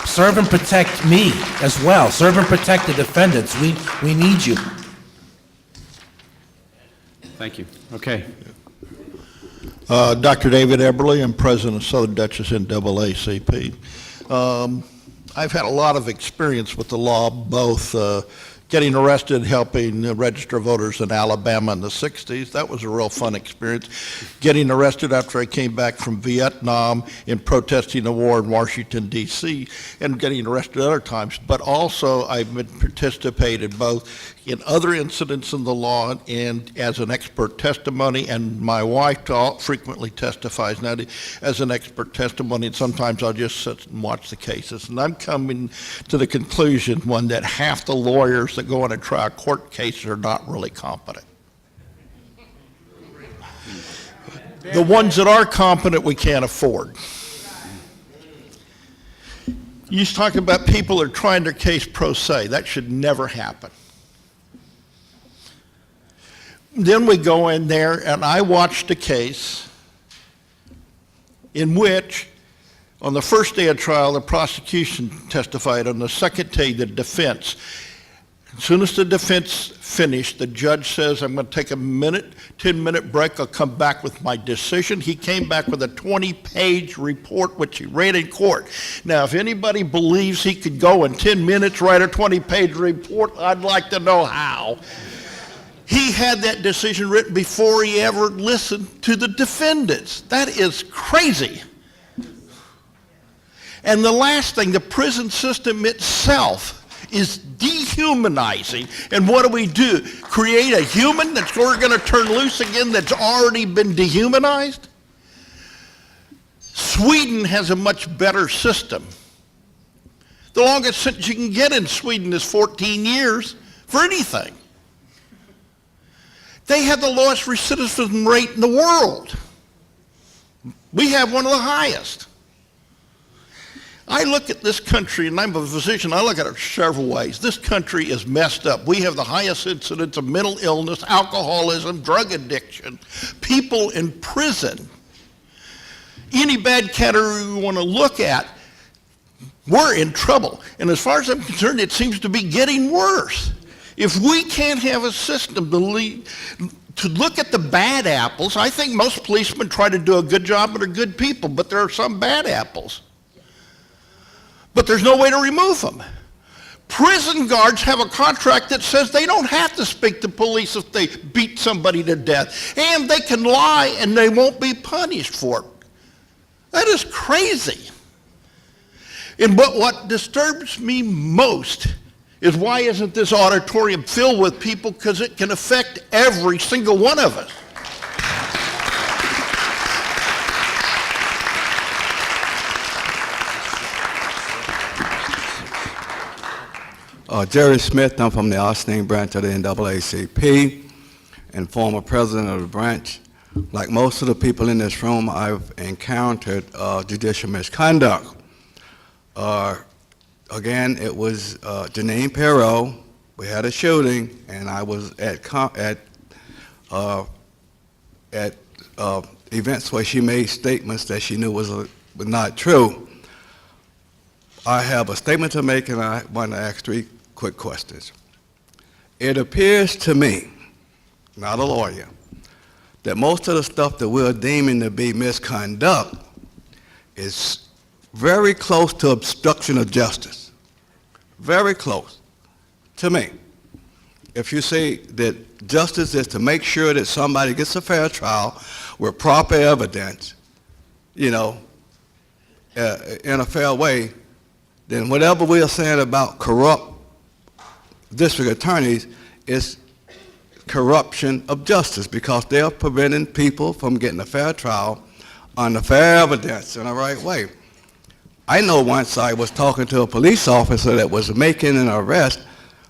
Serve and protect me as well. Serve and protect the defendants. We need you. Thank you. Okay. Dr. David Eberly, I'm president of Southern Dutchess NAACP. I've had a lot of experience with the law, both getting arrested, helping register voters in Alabama in the 60s. That was a real fun experience. Getting arrested after I came back from Vietnam in protesting the war in Washington, D.C., and getting arrested other times. But also I've been participated both in other incidents in the law and as an expert testimony, and my wife frequently testifies now as an expert testimony, and sometimes I'll just sit and watch the cases. And I'm coming to the conclusion, one, that half the lawyers that go on and try a court case are not really competent. The ones that are competent, we can't afford. You talk about people that are trying their case pro se. That should never happen. Then we go in there, and I watched a case in which, on the first day of trial, the prosecution testified. On the second day, the defense. As soon as the defense finished, the judge says, I'm going to take a 10-minute break. I'll come back with my decision. He came back with a 20-page report, which he read in court. Now, if anybody believes he could go in 10 minutes, write a 20-page report, I'd like to know how. He had that decision written before he ever listened to the defendants. That is crazy. And the last thing, the prison system itself is dehumanizing. And what do? Create a human that's going to turn loose again that's already been dehumanized? Sweden has a much better system. The longest sentence you can get in Sweden is 14 years for anything. They have the lowest recidivism rate in the world. We have one of the highest. I look at this country, and I'm a physician, I look at it several ways. This country is messed up. We have the highest incidence of mental illness, alcoholism, drug addiction, people in prison. Any bad category we want to look at, we're in trouble. And as far as I'm concerned, it seems to be getting worse. If we can't have a system to look at the bad apples, I think most policemen try to do a good job and are good people, but there are some bad apples. But there's no way to remove them. Prison guards have a contract that says they don't have to speak to police if they beat somebody to death, and they can lie and they won't be punished for it. That is crazy. And what disturbs me most is why isn't this auditorium filled with people? Because it can affect every single one of us. Jerry Smith, I'm from the Austin branch of the NAACP and former president of the branch. Like most of the people in this room, I've encountered judicial misconduct. Again, it was Janine Perot. We had a shooting, and I was at events where she made statements that she knew was not true. I have a statement to make, and I want to ask 3 quick questions. It appears to me, not a lawyer, that most of the stuff that we're deeming to be misconduct is very close to obstruction of justice. Very close to me. If you say that justice is to make sure that somebody gets a fair trial with proper evidence, in a fair way, then whatever we are saying about corrupt district attorneys is corruption of justice, because they are preventing people from getting a fair trial on the fair evidence in the right way. I know once I was talking to a police officer that was making an arrest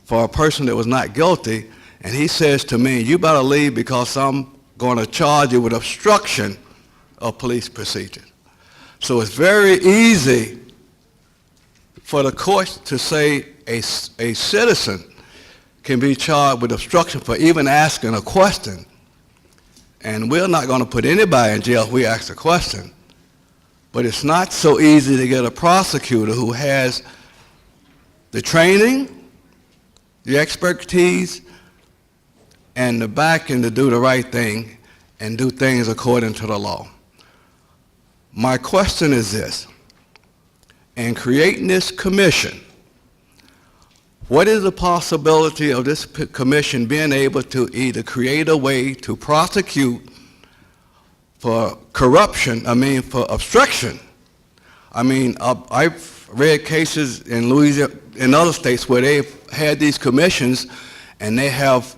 for a person that was not guilty, and he says to me, "You better leave because I'm going to charge you with obstruction of police procedure." So it's very easy for the courts to say a citizen can be charged with obstruction for even asking a question. And we're not going to put anybody in jail if we ask a question. But it's not so easy to get a prosecutor who has the training, the expertise, and the backing to do the right thing and do things according to the law. My question is this: in creating this commission, what is the possibility of this commission being able to either create a way to prosecute for corruption, for obstruction? I've read cases in Louisiana, in other states, where they've had these commissions and they have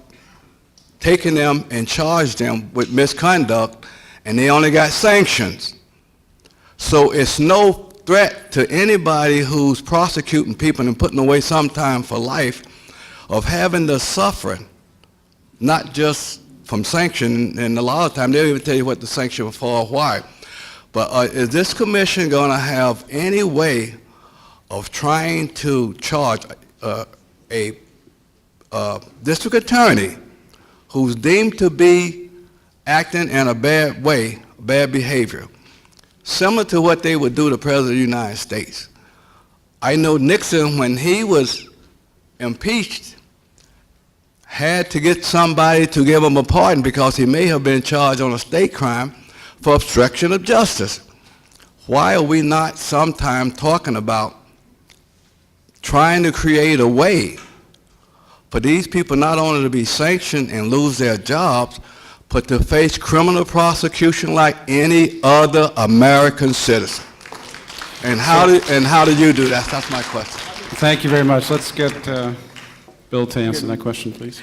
taken them and charged them with misconduct, and they only got sanctions. So it's no threat to anybody who's prosecuting people and putting away some time for life of having to suffer, not just from sanction, and a lot of times they'll even tell you what the sanction for or why. But is this commission going to have any way of trying to charge a district attorney who's deemed to be acting in a bad way, bad behavior, similar to what they would do to the President of the United States? I know Nixon, when he was impeached, had to get somebody to give him a pardon because he may have been charged on a state crime for obstruction of justice. Why are we not sometime talking about trying to create a way for these people not only to be sanctioned and lose their jobs, but to face criminal prosecution like any other American citizen? And how do you do that? That's my question. Thank you very much. Let's get Bill to answer that question, please.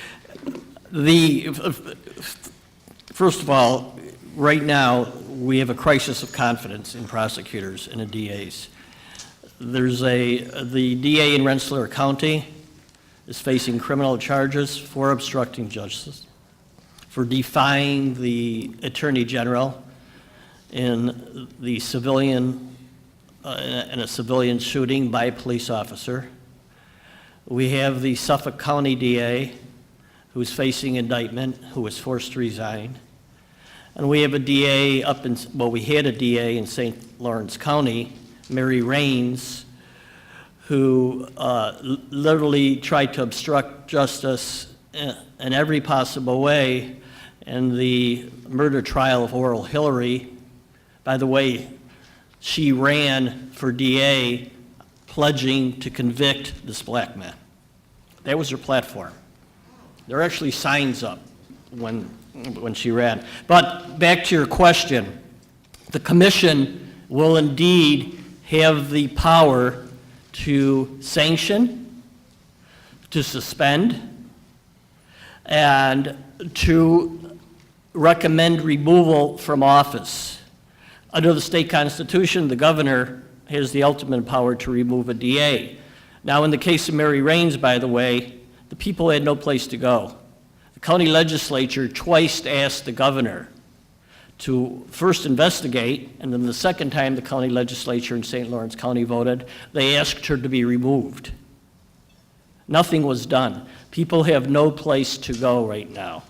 First of all, right now, we have a crisis of confidence in prosecutors and in DAs. The DA in Rensselaer County is facing criminal charges for obstructing justice, for defying the Attorney General in a civilian shooting by a police officer. We have the Suffolk County DA who's facing indictment, who was forced to resign. And we have a DA we had a DA in St. Lawrence County, Mary Raines, who literally tried to obstruct justice in every possible way in the murder trial of Oral Hillary. By the way, she ran for DA pledging to convict this black man. That was her platform. There are actually signs up when she ran. But back to your question, the commission will indeed have the power to sanction, to suspend, and to recommend removal from office. Under the state constitution, the governor has the ultimate power to remove a DA. Now, in the case of Mary Raines, by the way, the people had no place to go. The county legislature twice asked the governor to first investigate, and then the second time the county legislature in St. Lawrence County voted, they asked her to be removed. Nothing was done. People have no place to go right now.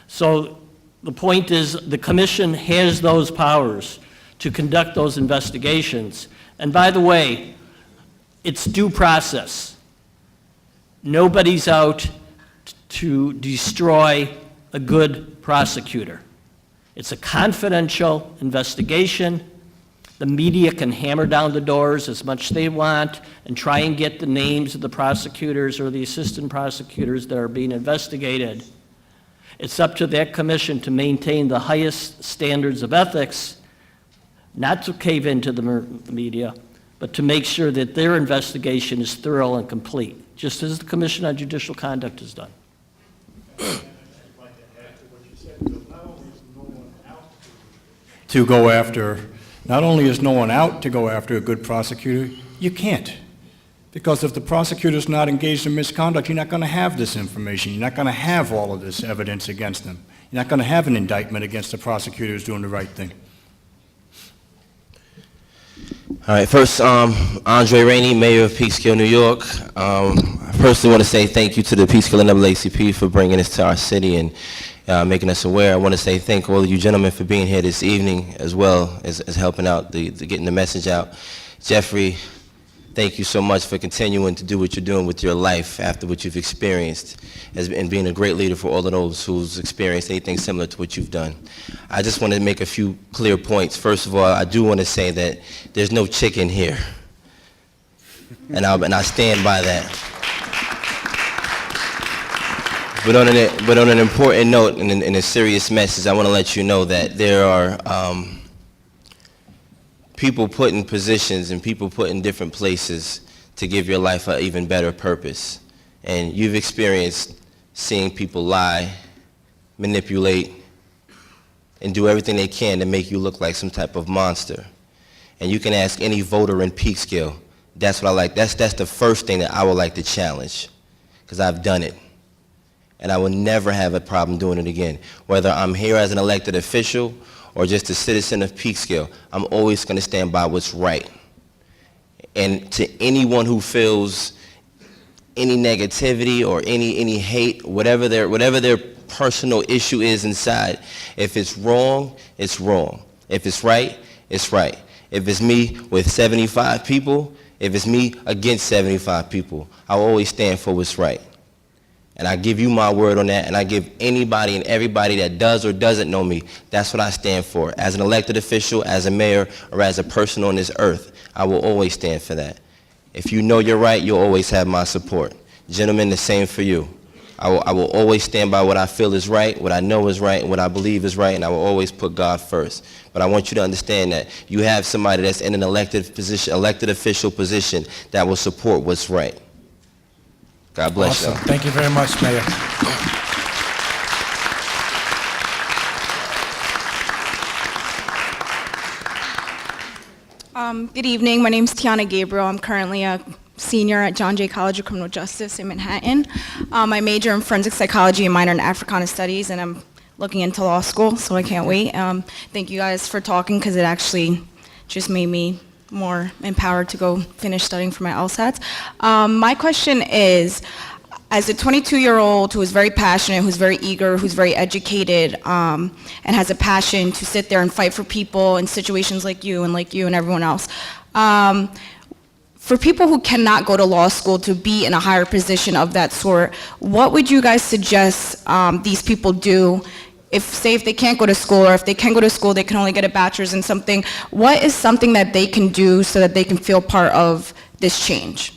So the point is, the commission has those powers to conduct those investigations. And by the way, it's due process. Nobody's out to destroy a good prosecutor. It's a confidential investigation. The media can hammer down the doors as much as they want and try and get the names of the prosecutors or the assistant prosecutors that are being investigated. It's up to that commission to maintain the highest standards of ethics, not to cave into the media, but to make sure that their investigation is thorough and complete, just as the Commission on Judicial Conduct has done. To go after, not only is no one out to go after a good prosecutor, you can't. Because if the prosecutor's not engaged in misconduct, you're not going to have this information. You're not going to have all of this evidence against them. You're not going to have an indictment against the prosecutor who's doing the right thing. All right, first, Andre Rainey, Mayor of Peekskill, New York. I personally want to say thank you to the Peekskill NAACP for bringing this to our city and making us aware. I want to say thank all of you gentlemen for being here this evening, as well as helping out, getting the message out. Jeffrey, thank you so much for continuing to do what you're doing with your life after what you've experienced, and being a great leader for all of those who's experienced anything similar to what you've done. I just want to make a few clear points. First of all, I do want to say that there's no chicken here, and I stand by that. But on an important note and a serious message, I want to let you know that there are people put in positions and people put in different places to give your life an even better purpose. And you've experienced seeing people lie, manipulate, and do everything they can to make you look like some type of monster. And you can ask any voter in Peekskill. That's what I like. That's the first thing that I would like to challenge, because I've done it. And I will never have a problem doing it again. Whether I'm here as an elected official or just a citizen of Peekskill, I'm always going to stand by what's right. And to anyone who feels any negativity or any hate, whatever their personal issue is inside, if it's wrong, it's wrong. If it's right, it's right. If it's me with 75 people, if it's me against 75 people, I'll always stand for what's right. And I give you my word on that, and I give anybody and everybody that does or doesn't know me, that's what I stand for. As an elected official, as a mayor, or as a person on this earth, I will always stand for that. If you know you're right, you'll always have my support. Gentlemen, the same for you. I will always stand by what I feel is right, what I know is right, and what I believe is right, and I will always put God first. But I want you to understand that you have somebody that's in an elected position, elected official position, that will support what's right. God bless you. Awesome. Thank you very much, Mayor. Good evening. My name is Tiana Gabriel. I'm currently a senior at John Jay College of Criminal Justice in Manhattan. I major in forensic psychology and minor in Africana studies, and I'm looking into law school, so I can't wait. Thank you guys for talking, because it actually just made me more empowered to go finish studying for my LSATs. My question is, as a 22-year-old who is very passionate, who's very eager, who's very educated, and has a passion to sit there and fight for people in situations like you and everyone else, for people who cannot go to law school to be in a higher position of that sort, what would you guys suggest these people do if they can't go to school, or if they can go to school, they can only get a bachelor's in something? What is something that they can do so that they can feel part of this change?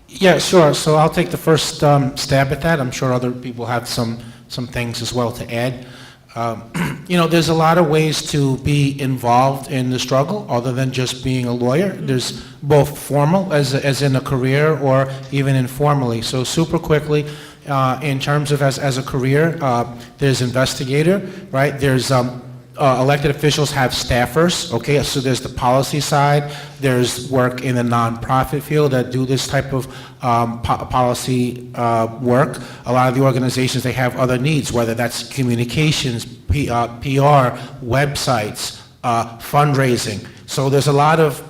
Yeah, sure. So I'll take the first stab at that. I'm sure other people have some things as well to add. There's a lot of ways to be involved in the struggle other than just being a lawyer. There's both formal, as in a career, or even informally. So super quickly, in terms of as a career, there's investigator, right? There's elected officials have staffers, okay? So there's the policy side. There's work in the nonprofit field that do this type of policy work. A lot of the organizations, they have other needs, whether that's communications, PR, websites, fundraising. So there's a lot of,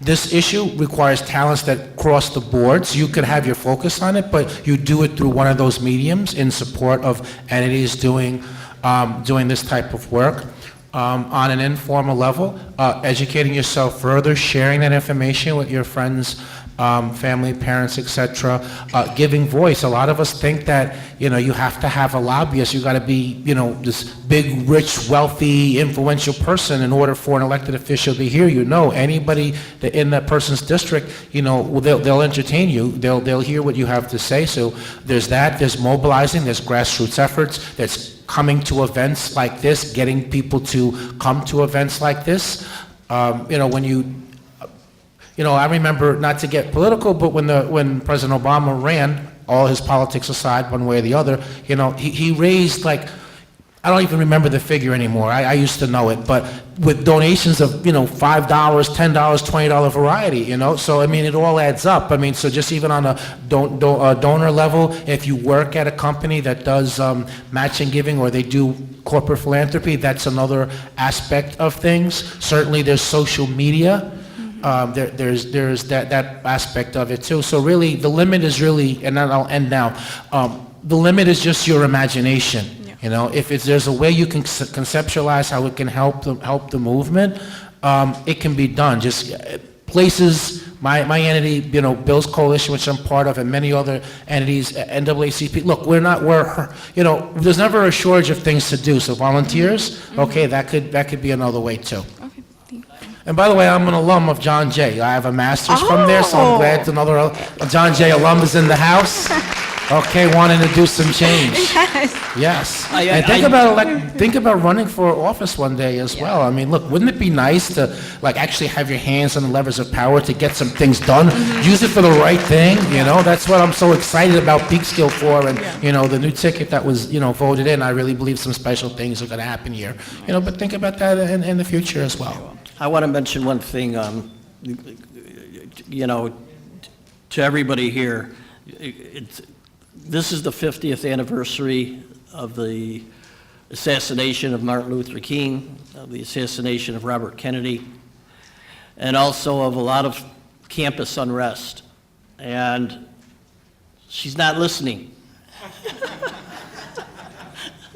this issue requires talents that cross the boards. You could have your focus on it, but you do it through one of those mediums in support of entities doing this type of work. On an informal level, educating yourself further, sharing that information with your friends, family, parents, etc., giving voice. A lot of us think that, you have to have a lobbyist. You got to be, this big, rich, wealthy, influential person in order for an elected official to hear you. No, anybody in that person's district, they'll entertain you. They'll hear what you have to say. So there's that. There's mobilizing. There's grassroots efforts. There's coming to events like this, getting people to come to events like this. I remember, not to get political, but when President Obama ran, all his politics aside, one way or the other, he raised, like, I don't even remember the figure anymore. I used to know it, but with donations of, $5, $10, $20 variety, So, it all adds up. So just even on a donor level, if you work at a company that does matching giving, or they do corporate philanthropy, that's another aspect of things. Certainly there's social media. There's that aspect of it too. So really, the limit is really, and then I'll end now, the limit is just your imagination. If there's a way you can conceptualize how it can help the movement, it can be done. Just places, my entity, Bill's Coalition, which I'm part of, and many other entities, NAACP. Look, there's never a shortage of things to do. So volunteers, okay, that could be another way too. And by the way, I'm an alum of John Jay. I have a master's from there, so I'm glad another John Jay alum is in the house. Okay, wanting to do some change. Yes. And think about running for office one day as well. Look, wouldn't it be nice to actually have your hands on the levers of power to get some things done? Use it for the right thing. That's what I'm so excited about Peekskill for, and the new ticket that was voted in. I really believe some special things are going to happen here. But think about that in the future as well. I want to mention one thing, to everybody here. This is the 50th anniversary of the assassination of Martin Luther King, of the assassination of Robert Kennedy, and also of a lot of campus unrest. And she's not listening.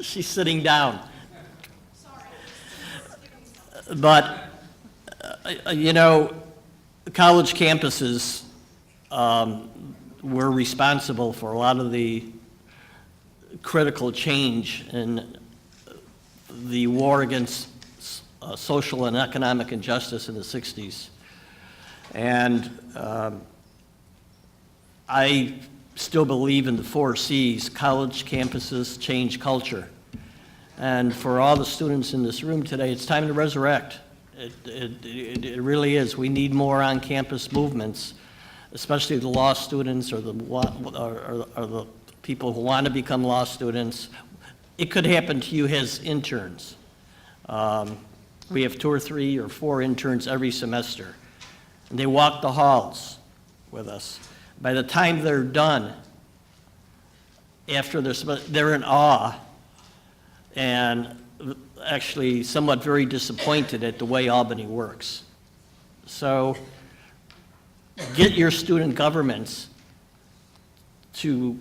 She's sitting down. But college campuses were responsible for a lot of the critical change in the war against social and economic injustice in the 60s. And I still believe in the 4 C's. College campuses change culture. And for all the students in this room today, it's time to resurrect. It really is. We need more on-campus movements, especially the law students or the people who want to become law students. It could happen to you as interns. We have 2 or 3 or 4 interns every semester, and they walk the halls with us. By the time they're done, after they're in awe and actually somewhat very disappointed at the way Albany works. So get your student governments to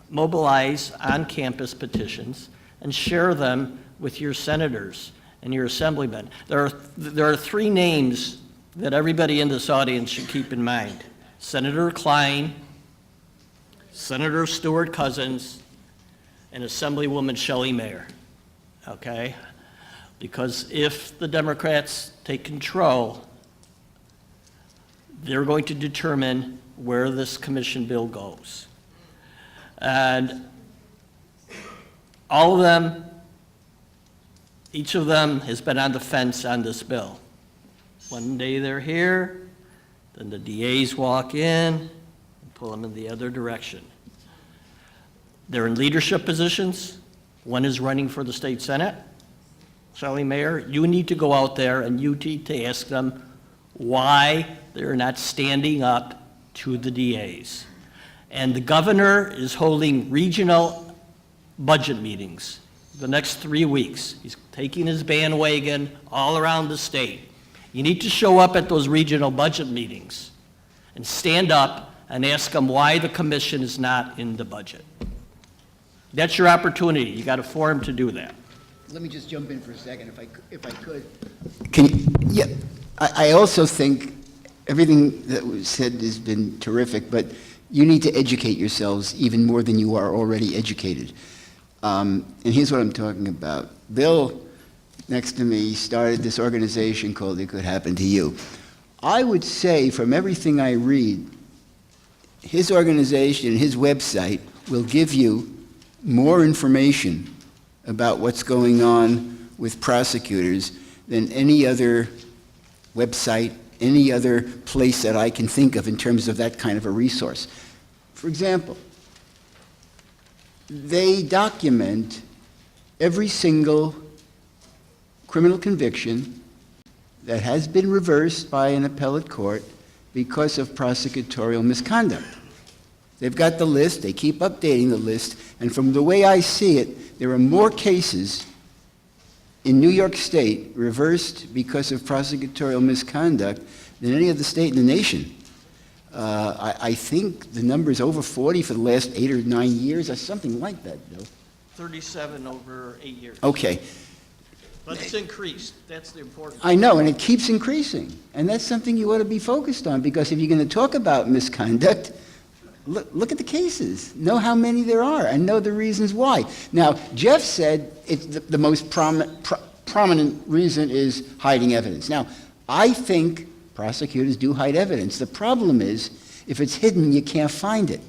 mobilize on-campus petitions and share them with your senators and your assemblymen. There are 3 names that everybody in this audience should keep in mind. Senator Klein, Senator Stuart Cousins, and Assemblywoman Shelley Mayer, okay? Because if the Democrats take control, they're going to determine where this commission bill goes. And all of them, each of them has been on the fence on this bill. One day they're here, then the DAs walk in and pull them in the other direction. They're in leadership positions. One is running for the state senate. Shelley Mayer, you need to go out there and you need to ask them why they're not standing up to the DAs. And the governor is holding regional budget meetings the next 3 weeks. He's taking his bandwagon all around the state. You need to show up at those regional budget meetings and stand up and ask them why the commission is not in the budget. That's your opportunity. You got a forum to do that. Let me just jump in for a second, if I could. Yeah, I also think everything that was said has been terrific, but you need to educate yourselves even more than you are already educated. And here's what I'm talking about. Bill, next to me, started this organization called It Could Happen to You. I would say, from everything I read, his organization, his website, will give you more information about what's going on with prosecutors than any other website, any other place that I can think of in terms of that kind of a resource. For example, they document every single criminal conviction that has been reversed by an appellate court because of prosecutorial misconduct. They've got the list, they keep updating the list, and from the way I see it, there are more cases in New York State reversed because of prosecutorial misconduct than any other state in the nation. I think the number is over 40 for the last 8 or 9 years, or something like that, Bill. 37 over 8 years. Okay. But it's increased. That's the important I know, and it keeps increasing. And that's something you ought to be focused on, because if you're going to talk about misconduct, look at the cases. Know how many there are, and know the reasons why. Now, Jeff said it's the most prominent reason is hiding evidence. Now, I think prosecutors do hide evidence. The problem is, if it's hidden, you can't find it.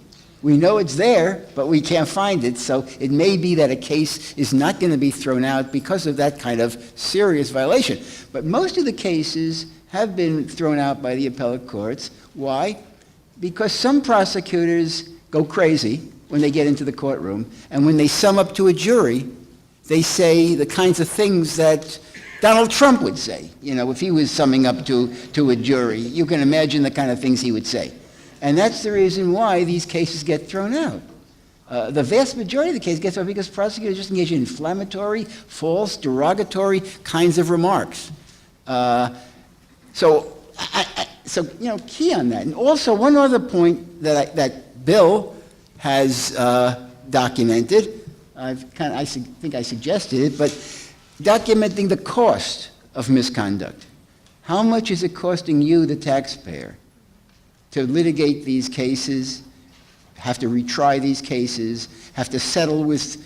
We know it's there, but we can't find it, so it may be that a case is not going to be thrown out because of that kind of serious violation. But most of the cases have been thrown out by the appellate courts. Why? Because some prosecutors go crazy when they get into the courtroom, and when they sum up to a jury, they say the kinds of things that Donald Trump would say. You know, if he was summing up to a jury, you can imagine the kind of things he would say. And that's the reason why these cases get thrown out. The vast majority of the cases get thrown out because prosecutors just engage in inflammatory, false, derogatory kinds of remarks. So, key on that. And also, one other point that Bill has documented, I think I suggested it, but documenting the cost of misconduct. How much is it costing you, the taxpayer, to litigate these cases, have to retry these cases, have to settle with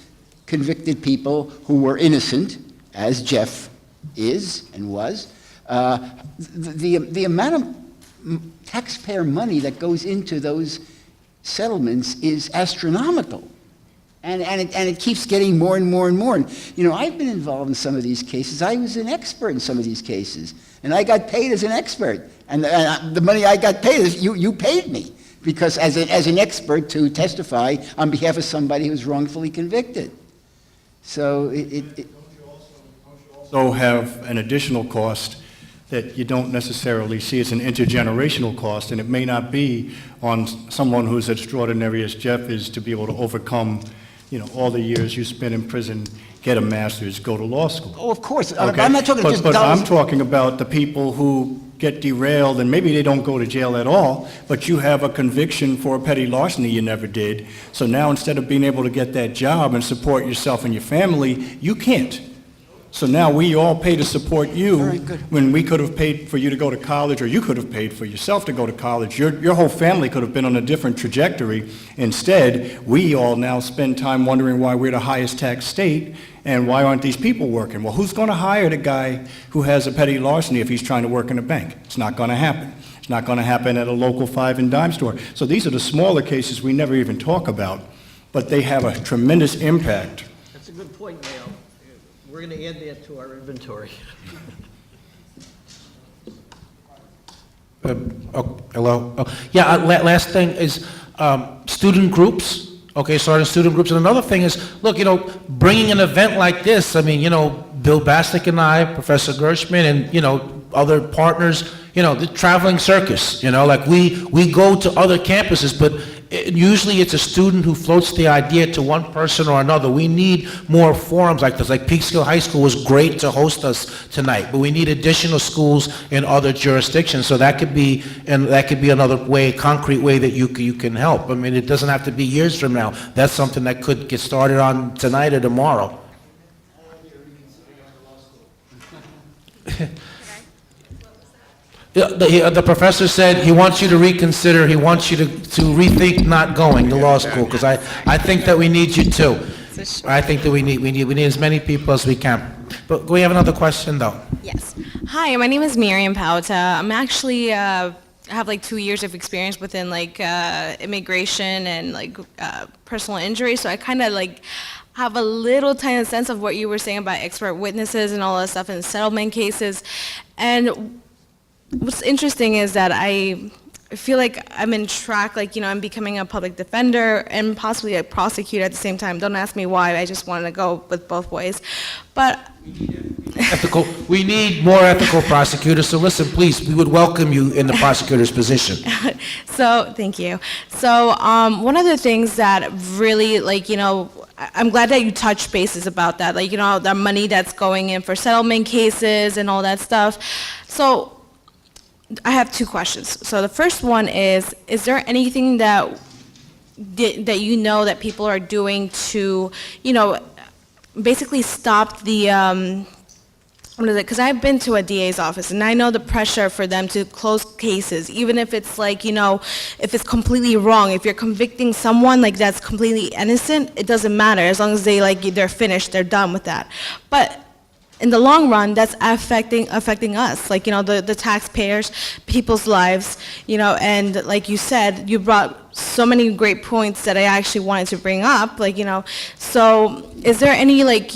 convicted people who were innocent, as Jeff is and was? The amount of taxpayer money that goes into those settlements is astronomical. And it keeps getting more and more and more. And, I've been involved in some of these cases. I was an expert in some of these cases. And I got paid as an expert. And the money I got paid is you paid me. Because as an expert to testify on behalf of somebody who was wrongfully convicted. So Don't you also have an additional cost that you don't necessarily see as an intergenerational cost, and it may not be on someone who's extraordinary as Jeff is to be able to overcome, all the years you spent in prison, get a master's, go to law school. Oh, of course. Okay? I'm not talking just But dollars. I'm talking about the people who get derailed, and maybe they don't go to jail at all, but you have a conviction for a petty larceny you never did. So now instead of being able to get that job and support yourself and your family, you can't. So now we all pay to support you All right, good. when we could have paid for you to go to college, or you could have paid for yourself to go to college. Your whole family could have been on a different trajectory. Instead, we all now spend time wondering why we're the highest tax state and why aren't these people working? Well, who's going to hire the guy who has a petty larceny if he's trying to work in a bank? It's not going to happen. It's not going to happen at a local five and dime store. So these are the smaller cases we never even talk about, but they have a tremendous impact. That's a good point, Mayo. We're going to add that to our inventory. Hello? Yeah, last thing is student groups. Okay, starting student groups. And another thing is, look, bringing an event like this, I mean, Bill Bastick and I, Professor Gershman, and, other partners, the traveling circus, like we go to other campuses, but usually it's a student who floats the idea to one person or another. We need more forums like this. Like Peekskill High School was great to host us tonight, but we need additional schools in other jurisdictions. So that could be another way, concrete way that you can help. I mean, it doesn't have to be years from now. That's something that could get started on tonight or tomorrow. The professor said he wants you to reconsider, he wants you to rethink not going to law school, because I think that we need you too. I think that we need as many people as we can. But we have another question, though. Yes. Hi, my name is Miriam Pauta. I'm actually, I have like 2 years of experience within like immigration and like personal injury, so I kind of like have a little tiny sense of what you were saying about expert witnesses and all that stuff in settlement cases. And what's interesting is that I feel like I'm in track, like, I'm becoming a public defender and possibly a prosecutor at the same time. Don't ask me why, I just wanted to go with both ways. But We need more ethical prosecutors, so listen, please, we would welcome you in the prosecutor's position. So, thank you. So, one of the things that really, like, I'm glad that you touched bases about that, like, the money that's going in for settlement cases and all that stuff. So, I have two questions. So the first one is there anything that that people are doing to, basically stop the, what is it? Because I've been to a DA's office, and I know the pressure for them to close cases, even if it's like, if it's completely wrong. If you're convicting someone like that's completely innocent, it doesn't matter as long as they're finished, they're done with that. But in the long run, that's affecting us, like, the taxpayers, people's lives, and like you said, you brought so many great points that I actually wanted to bring up, like, so is there any, like,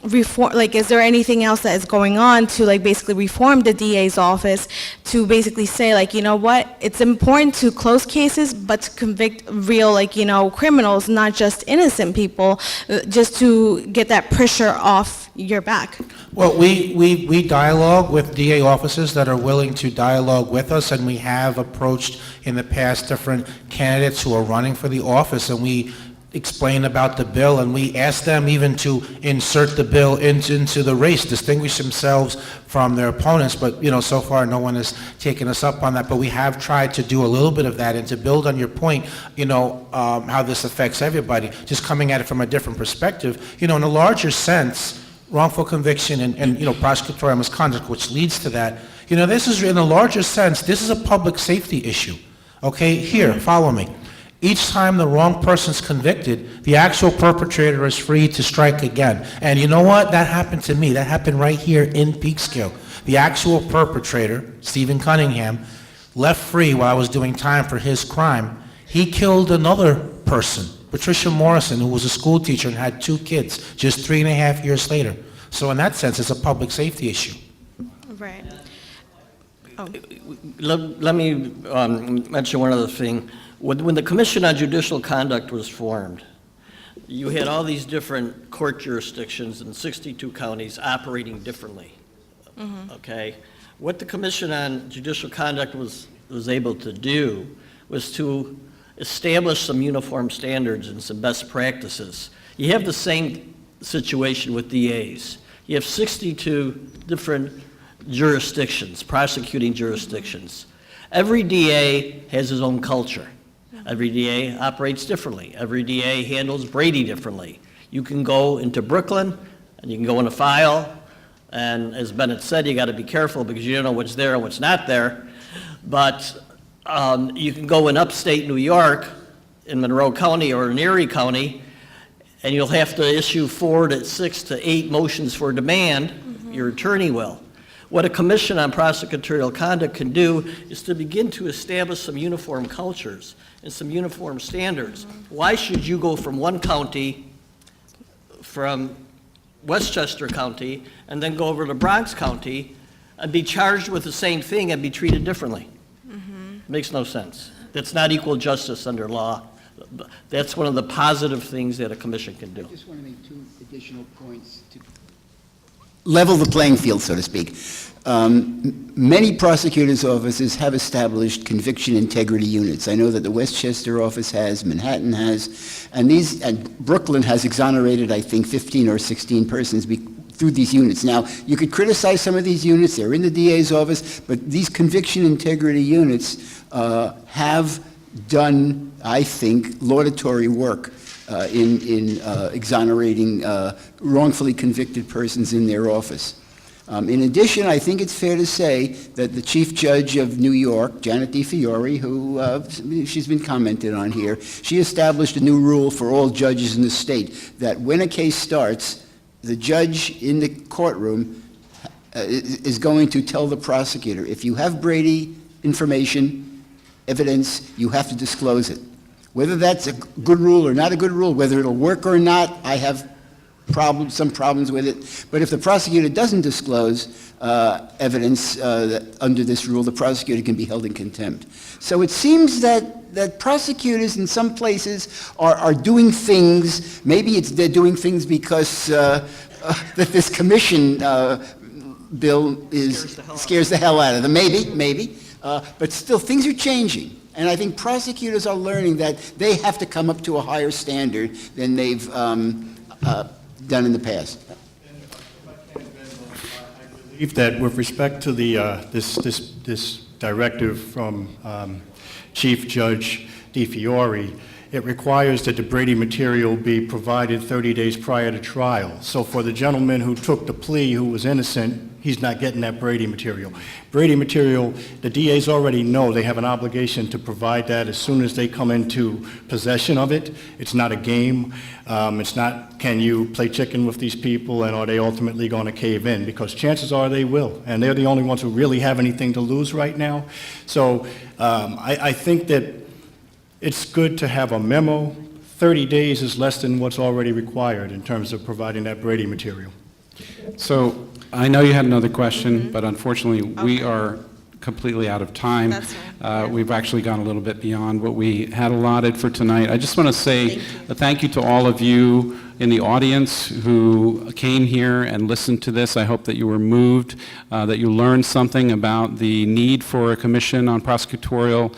reform, like, is there anything else that is going on to, like, basically reform the DA's office to basically say, like, what, it's important to close cases, but to convict real, like, criminals, not just innocent people, just to get that pressure off your back? Well, we dialogue with DA offices that are willing to dialogue with us, and we have approached in the past different candidates who are running for the office, and we explain about the bill, and we ask them even to insert the bill into the race, distinguish themselves from their opponents, but, so far no one has taken us up on that, but we have tried to do a little bit of that, and to build on your point, how this affects everybody, just coming at it from a different perspective, in a larger sense, wrongful conviction and prosecutorial misconduct, which leads to that, this is, in a larger sense, this is a public safety issue, okay? Here, follow me. Each time the wrong person's convicted, the actual perpetrator is free to strike again. And you know what? That happened to me. That happened right here in Peekskill. The actual perpetrator, Stephen Cunningham, left free while I was doing time for his crime. He killed another person, Patricia Morrison, who was a school teacher and had 2 kids, just 3.5 years later. So in that sense, it's a public safety issue. Right. Oh. Let me mention one other thing. When the Commission on Judicial Conduct was formed, you had all these different court jurisdictions in 62 counties operating differently. Mm-hmm. Okay? What the Commission on Judicial Conduct was able to do was to establish some uniform standards and some best practices. You have the same situation with DAs. You have 62 different jurisdictions, prosecuting jurisdictions. Every DA has his own culture. Every DA operates differently. Every DA handles Brady differently. You can go into Brooklyn, And you can go in a file, and as Bennett said, you got to be careful because you don't know what's there and what's not there. But you can go in upstate New York, in Monroe County or in Erie County, and you'll have to issue 4 to 6 to 8 motions for demand, your attorney will. What a commission on prosecutorial conduct can do is to begin to establish some uniform cultures and some uniform standards. Why should you go from one county, from Westchester County, and then go over to Bronx County and be charged with the same thing and be treated differently? Makes no sense. That's not equal justice under law. That's one of the positive things that a commission can do. I just want to make 2 additional points to level the playing field, so to speak. Many prosecutors' offices have established conviction integrity units. I know that the Westchester office has, Manhattan has, and Brooklyn has exonerated, I think, 15 or 16 persons through these units. Now, you could criticize some of these units. They're in the DA's office, but these conviction integrity units have done, I think, laudatory work in exonerating wrongfully convicted persons in their office. In addition, I think it's fair to say that the Chief Judge of New York, Janet DeFiore, who she's been commented on here, she established a new rule for all judges in the state that when a case starts, the judge in the courtroom is going to tell the prosecutor, if you have Brady information, evidence, you have to disclose it. Whether that's a good rule or not a good rule, whether it'll work or not, I have some problems with it. But if the prosecutor doesn't disclose evidence under this rule, the prosecutor can be held in contempt. So it seems that prosecutors in some places are doing things, maybe they're doing things because that this commission bill scares the hell out of them, maybe. But still, things are changing. And I think prosecutors are learning that they have to come up to a higher standard than they've done in the past. I believe that with respect to the this directive from Chief Judge DeFiore, it requires that the Brady material be provided 30 days prior to trial. So for the gentleman who took the plea, who was innocent, he's not getting that Brady material. Brady material, the DAs already know they have an obligation to provide that as soon as they come into possession of it. It's not a game. It's not, can you play chicken with these people and are they ultimately going to cave in? Because chances are they will. And they're the only ones who really have anything to lose right now. So I think that it's good to have a memo. 30 days is less than what's already required in terms of providing that Brady material. So I know you had another question, but unfortunately, we are completely out of time. That's fine. We've actually gone a little bit beyond what we had allotted for tonight. I just want to say a thank you to all of you in the audience who came here and listened to this. I hope that you were moved, that you learned something about the need for a commission on prosecutorial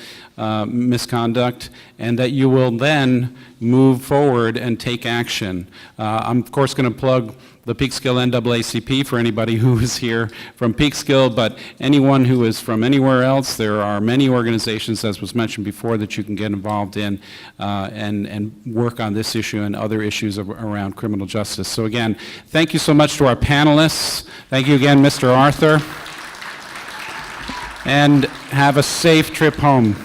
misconduct, and that you will then move forward and take action. I'm, of course, going to plug the Peekskill NAACP for anybody who is here from Peekskill, but anyone who is from anywhere else, there are many organizations, as was mentioned before, that you can get involved in and work on this issue and other issues around criminal justice. So again, thank you so much to our panelists. Thank you again, Mr. Arthur. And have a safe trip home.